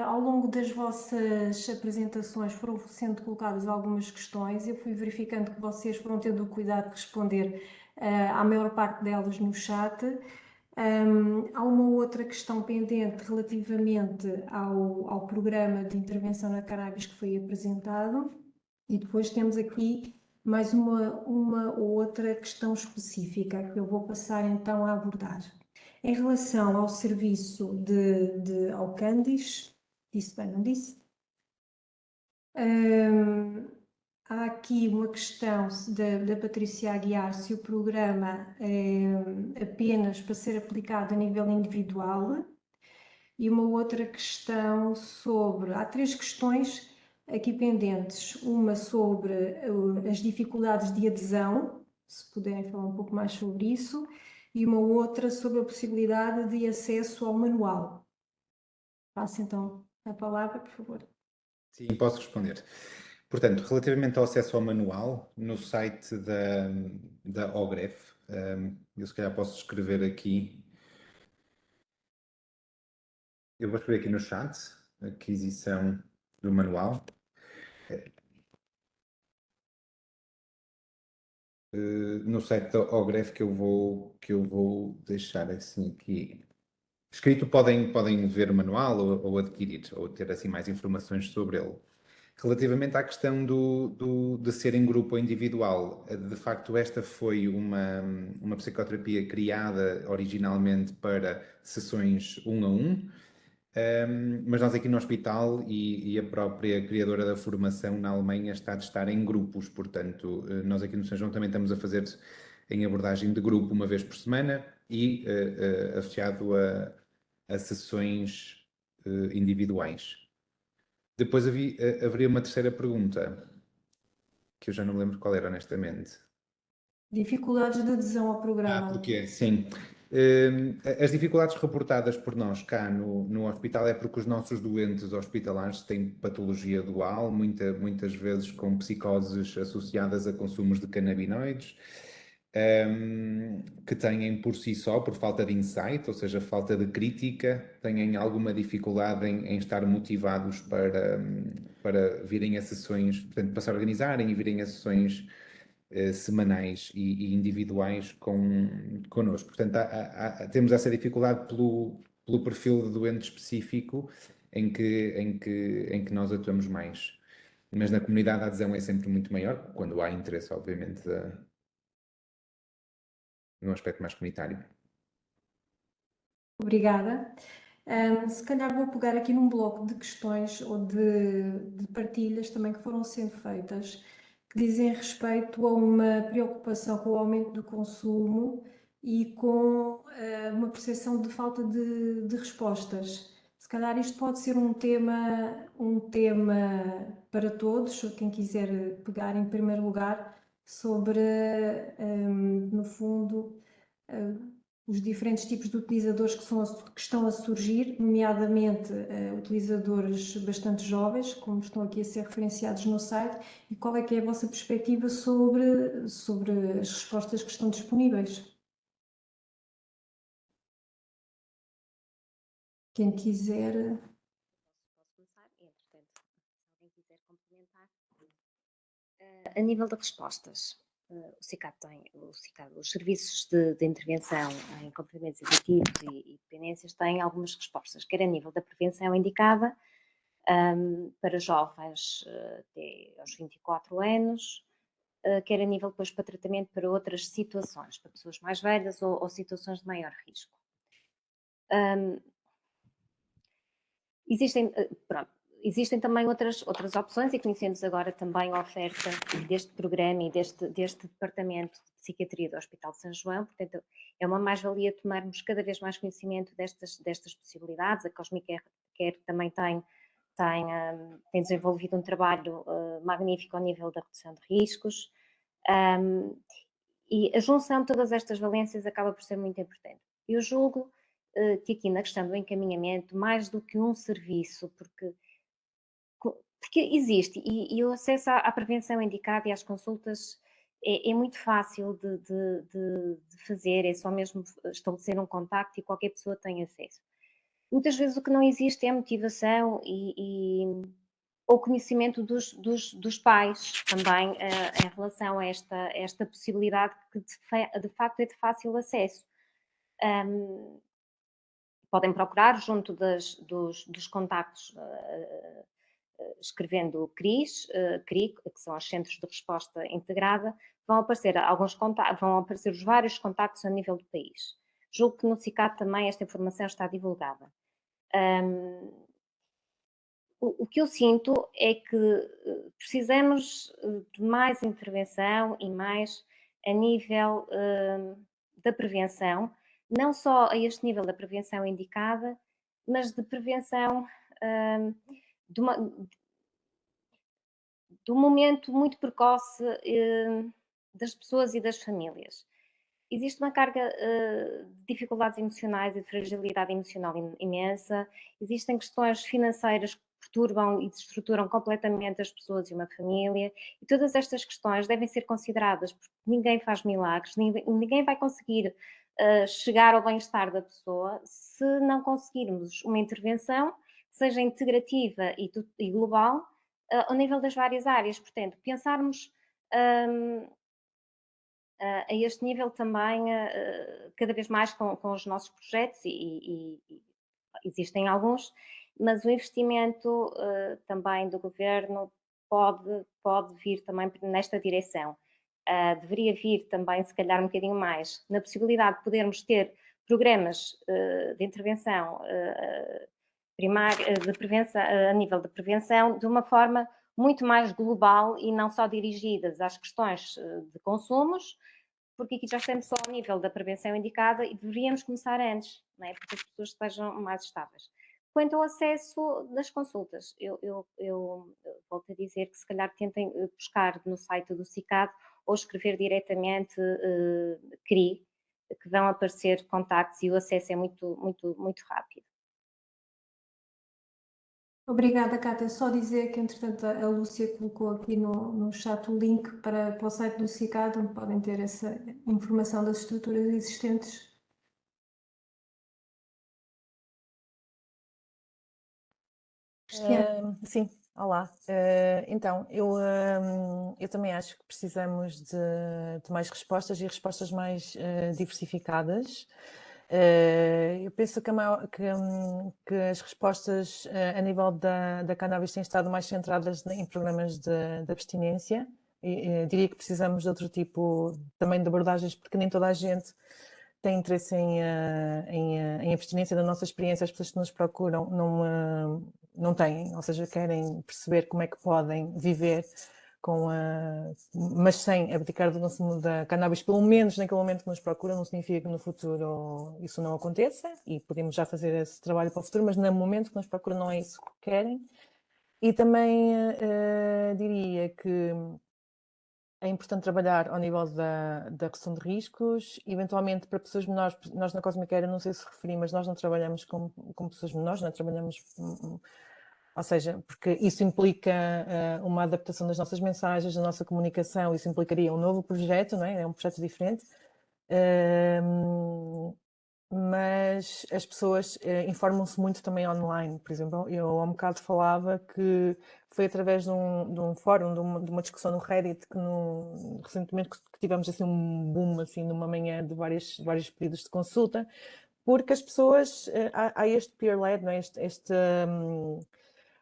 Ao longo das vossas apresentações foram sendo colocadas algumas questões, eu fui verificando que vocês foram tendo o cuidado de responder à maior parte delas no chat. Há uma outra questão pendente relativamente ao programa de intervenção na cannabis que foi apresentado, e depois temos aqui mais uma outra questão específica que eu vou passar então a abordar. Em relação ao serviço de Alcandis, disse bem, não disse? Há aqui uma questão da Patrícia Aguiar, se o programa é apenas para ser aplicado a nível individual, e uma outra questão sobre... Há 3 questões aqui pendentes, uma sobre as dificuldades de adesão, se puderem falar um pouco mais sobre isso, e uma outra sobre a possibilidade de acesso ao manual. Passo então a palavra, por favor. Sim, posso responder. Portanto, relativamente ao acesso ao manual, no site da OGREF, eu se calhar posso escrever aqui, eu vou escrever aqui no chat, aquisição do manual. No site da OGREF que eu vou deixar assim aqui escrito, podem ver o manual ou adquirir, ou ter assim mais informações sobre ele. Relativamente à questão de ser em grupo ou individual, de facto esta foi uma psicoterapia criada originalmente para sessões 1 a 1, mas nós aqui no hospital e a própria criadora da formação na Alemanha está a testar em grupos, portanto nós aqui no São João também estamos a fazer em abordagem de grupo uma vez por semana e associado a sessões individuais. Depois haveria uma terceira pergunta, que eu já não me lembro qual era, honestamente. Dificuldades de adesão ao programa. Porquê? Sim. As dificuldades reportadas por nós cá no hospital é porque os nossos doentes hospitalares têm patologia dual, muitas vezes com psicoses associadas a consumos de canabinoides, que têm por si só, por falta de insight, ou seja, falta de crítica, têm alguma dificuldade em estar motivados para virem a sessões, portanto, para se organizarem e virem a sessões semanais e individuais connosco. Portanto, temos essa dificuldade pelo perfil de doente específico em que nós atuamos mais. Mas na comunidade a adesão é sempre muito maior, quando há interesse, obviamente, num aspecto mais comunitário. Obrigada. Se calhar vou pegar aqui num bloco de questões ou de partilhas também que foram sendo feitas, que dizem respeito a uma preocupação com o aumento do consumo e com uma percepção de falta de respostas. Se calhar isto pode ser um tema para todos, ou quem quiser pegar em primeiro lugar, sobre, no fundo, os diferentes tipos de utilizadores que estão a surgir, nomeadamente utilizadores bastante jovens, como estão aqui a ser referenciados no site, e qual é que é a vossa perspectiva sobre as respostas que estão disponíveis? Quem quiser... Posso começar? Entretanto, se alguém quiser complementar. A nível de respostas, o CICAD tem, os serviços de intervenção em comportamentos aditivos e dependências têm algumas respostas, quer a nível da prevenção indicada para jovens até aos 24 anos, quer a nível depois para tratamento para outras situações, para pessoas mais velhas ou situações de maior risco. Existem também outras opções e conhecemos agora também a oferta deste programa e deste Departamento de Psiquiatria do Hospital de São João, portanto é uma mais-valia tomarmos cada vez mais conhecimento destas possibilidades. A Cosmic Care também tem desenvolvido um trabalho magnífico ao nível da redução de riscos e a junção de todas estas valências acaba por ser muito importante. Eu julgo que aqui na questão do encaminhamento, mais do que um serviço, porque existe, e o acesso à prevenção indicada e às consultas é muito fácil de fazer, é só mesmo estabelecer um contacto e qualquer pessoa tem acesso. Muitas vezes o que não existe é a motivação ou conhecimento dos pais também em relação a esta possibilidade que de facto é de fácil acesso. Podem procurar junto dos contactos, escrevendo CRIs, CRI, que são os Centros de Resposta Integrada, vão aparecer vão aparecer os vários contactos a nível do país. Julgo que no CICAD também esta informação está divulgada. O que eu sinto é que precisamos de mais intervenção e mais a nível da prevenção, não só a este nível da prevenção indicada, mas de prevenção do momento muito precoce das pessoas e das famílias. Existe uma carga de dificuldades emocionais e de fragilidade emocional imensa, existem questões financeiras que perturbam e desestruturam completamente as pessoas e uma família, e todas estas questões devem ser consideradas, porque ninguém faz milagres, ninguém vai conseguir chegar ao bem-estar da pessoa se não conseguirmos uma intervenção que seja integrativa e global ao nível das várias áreas. Portanto, pensarmos a este nível também, cada vez mais com os nossos projetos, e existem alguns, mas o investimento também do governo pode vir também nesta direção. Deveria vir também, se calhar, um bocadinho mais na possibilidade de podermos ter programas de intervenção primária, de prevenção, a nível de prevenção, de uma forma muito mais global e não só dirigidas às questões de consumos, porque aqui já estamos só ao nível da prevenção indicada e deveríamos começar antes, não é? Porque as pessoas estejam mais estáveis. Quanto ao acesso das consultas, eu volto a dizer que se calhar tentem buscar no site do CICAD ou escrever diretamente CRI, que vão aparecer contactos e o acesso é muito, muito, muito rápido. Obrigada, Cátia. Só dizer que, entretanto, a Lúcia colocou aqui no chat o link para o site do CICAD, onde podem ter essa informação das estruturas existentes. Cristiana. Sim, olá. Então, eu também acho que precisamos de mais respostas e respostas mais diversificadas. Eu penso que as respostas a nível da cannabis têm estado mais centradas em programas de abstinência. Diria que precisamos de outro tipo também de abordagens, porque nem toda a gente tem interesse em abstinência. Da nossa experiência, as pessoas que nos procuram não têm, ou seja, querem perceber como é que podem viver mas sem abdicar do consumo da cannabis, pelo menos naquele momento que nos procuram. Não significa que no futuro isso não aconteça, e podemos já fazer esse trabalho para o futuro, mas no momento que nos procuram não é isso que querem. E também diria que é importante trabalhar ao nível da questão de riscos, eventualmente para pessoas menores. Nós na Cosmicare, não sei se referi, mas nós não trabalhamos com pessoas menores, não trabalhamos, ou seja, porque isso implica uma adaptação das nossas mensagens, da nossa comunicação. Isso implicaria um novo projeto, não é? É um projeto diferente. Mas as pessoas informam-se muito também online. Por exemplo, eu há um bocado falava que foi através de um fórum, de uma discussão no Reddit, que recentemente que tivemos assim um boom, assim, numa manhã de vários pedidos de consulta, porque as pessoas, há este peer-led, não é?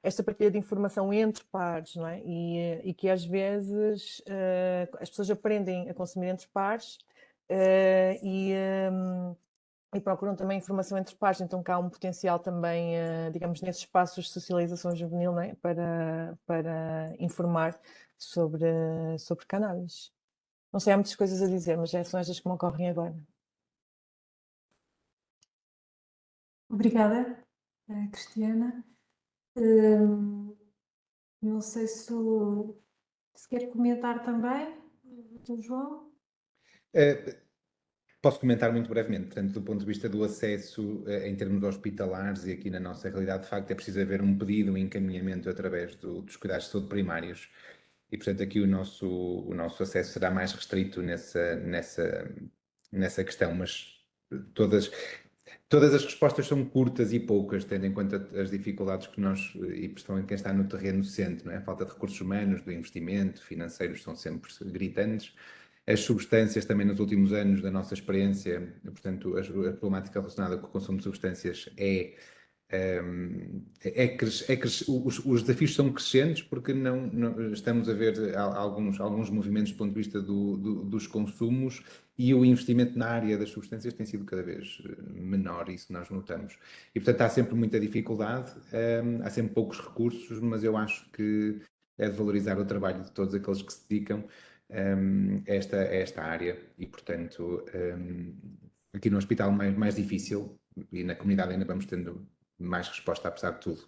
Esta partilha de informação entre pares, não é? E que às vezes as pessoas aprendem a consumir entre pares e procuram também informação entre pares. Então cá há um potencial também, digamos, nesses espaços de socialização juvenil, não é? para informar sobre cannabis. Não sei, há muitas coisas a dizer, mas são estas que me ocorrem agora. Obrigada, Cristiana. Não sei se quer comentar também, Dr. João. Posso comentar muito brevemente. Portanto, do ponto de vista do acesso em termos hospitalares, e aqui na nossa realidade, de facto, é preciso haver um pedido, um encaminhamento através dos cuidados de saúde primários. e portanto aqui o nosso acesso será mais restrito nessa questão, mas todas as respostas são curtas e poucas, tendo em conta as dificuldades que nós, e principalmente quem está no terreno sente, não é? A falta de recursos humanos, do investimento, financeiros são sempre gritantes. As substâncias também nos últimos anos da nossa experiência, portanto, a problemática relacionada com o consumo de substâncias os desafios são crescentes porque não estamos a ver alguns movimentos do ponto de vista dos consumos, e o investimento na área das substâncias tem sido cada vez menor, isso nós notamos. E, portanto, há sempre muita dificuldade, há sempre poucos recursos, mas eu acho que é de valorizar o trabalho de todos aqueles que se dedicam a esta área. E, portanto, aqui no hospital mais difícil, e na comunidade ainda vamos tendo mais resposta, apesar de tudo.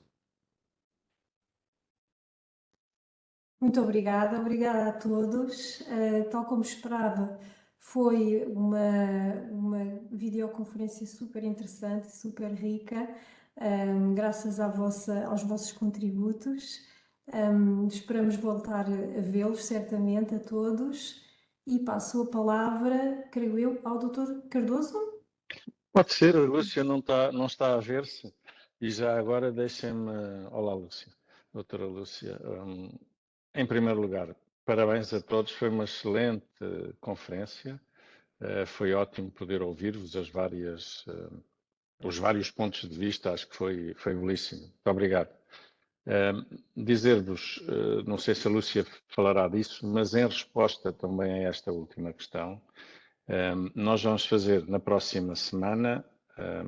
Muito obrigada a todos. Tal como esperava, foi uma videoconferência super interessante, super rica, graças aos vossos contributos. Esperamos voltar a vê-los, certamente, a todos. E passo a palavra, creio eu, ao Dr. Cardoso. Pode ser, a Lúcia não está a ver-se. E já agora deixem-me... Olá, Lúcia. Doutora Lúcia. Em primeiro lugar, parabéns a todos. Foi uma excelente conferência. Foi ótimo poder ouvir-vos os vários pontos de vista. Acho que foi belíssimo. Muito obrigado. Dizer-vos, não sei se a Lúcia falará disso, mas em resposta também a esta última questão, nós vamos fazer na próxima semana,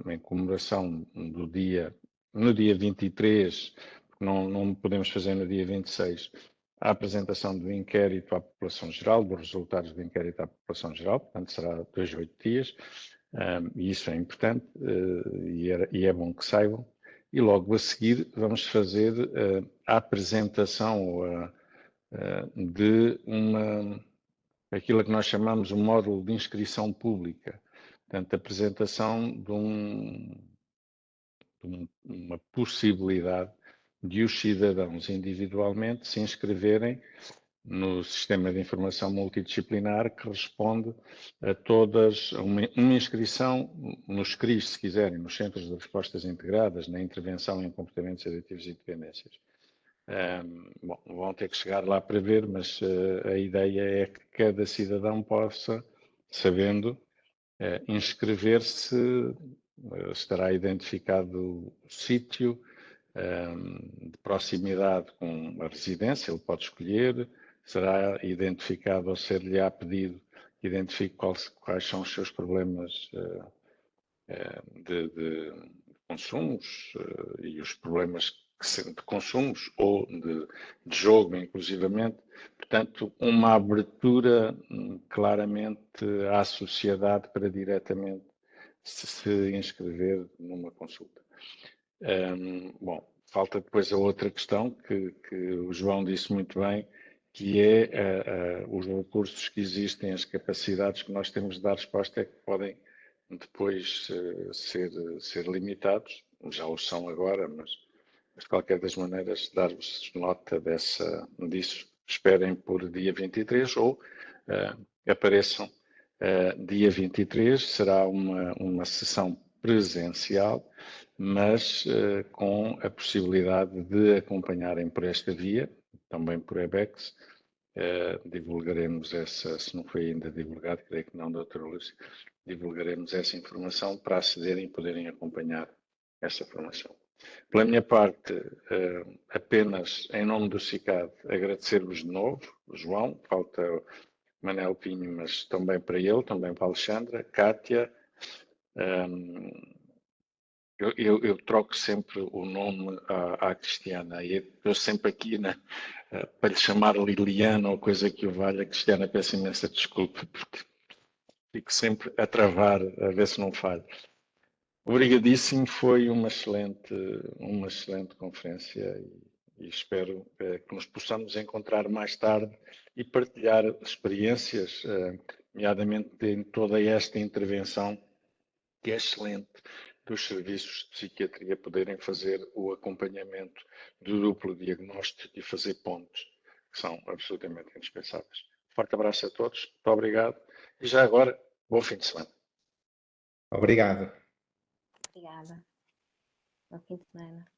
em comemoração no dia 23, porque não podemos fazer no dia 26, a apresentação do inquérito à população geral, dos resultados do inquérito à população geral, portanto será 2 a 8 dias, e isso é importante e é bom que saibam. E logo a seguir vamos fazer a apresentação de aquilo que nós chamamos o módulo de inscrição pública. Portanto, a apresentação de uma possibilidade de os cidadãos individualmente se inscreverem no sistema de informação multidisciplinar que responde a todas, uma inscrição nos CRIs, se quiserem, nos Centros de Respostas Integradas, na intervenção em comportamentos aditivos e dependências. Bom, vão ter que chegar lá para ver, mas a ideia é que cada cidadão possa, sabendo, inscrever-se, estará identificado o sítio de proximidade com a residência, ele pode escolher, será identificado, ou ser-lhe-á pedido que identifique quais são os seus problemas de consumos e os problemas de consumos ou de jogo, inclusivamente. Portanto, uma abertura claramente à sociedade para diretamente se inscrever numa consulta. Bom, falta depois a outra questão que o João disse muito bem, que é os recursos que existem, as capacidades que nós temos de dar resposta, é que podem depois ser limitados, já o são agora, mas de qualquer das maneiras dar-vos nota disso. Esperem por dia 23 ou apareçam dia 23, será uma sessão presencial, mas com a possibilidade de acompanharem por esta via, também por EBEX. Divulgaremos se não foi ainda divulgado, creio que não, doutora Lúcia, divulgaremos essa informação para acederem e poderem acompanhar essa formação. Pela minha parte, apenas em nome do CICAD, agradecer-vos de novo, João, falta o Manel Pinho, mas também para ele, também para a Alexandra, Kátia. Eu troco sempre o nome à Cristiana, e estou sempre aqui para lhe chamar Liliana ou coisa que o valha. Cristiana, peço imensa desculpa, porque fico sempre a travar, a ver se não falho. Obrigadíssimo, foi uma excelente conferência e espero que nos possamos encontrar mais tarde e partilhar experiências, nomeadamente em toda esta intervenção, que é excelente, dos serviços de psiquiatria poderem fazer o acompanhamento do duplo diagnóstico e fazer pontos, que são absolutamente indispensáveis. Forte abraço a todos, muito obrigado e já agora, bom fim de semana. Obrigado. Obrigada. Bom fim de semana.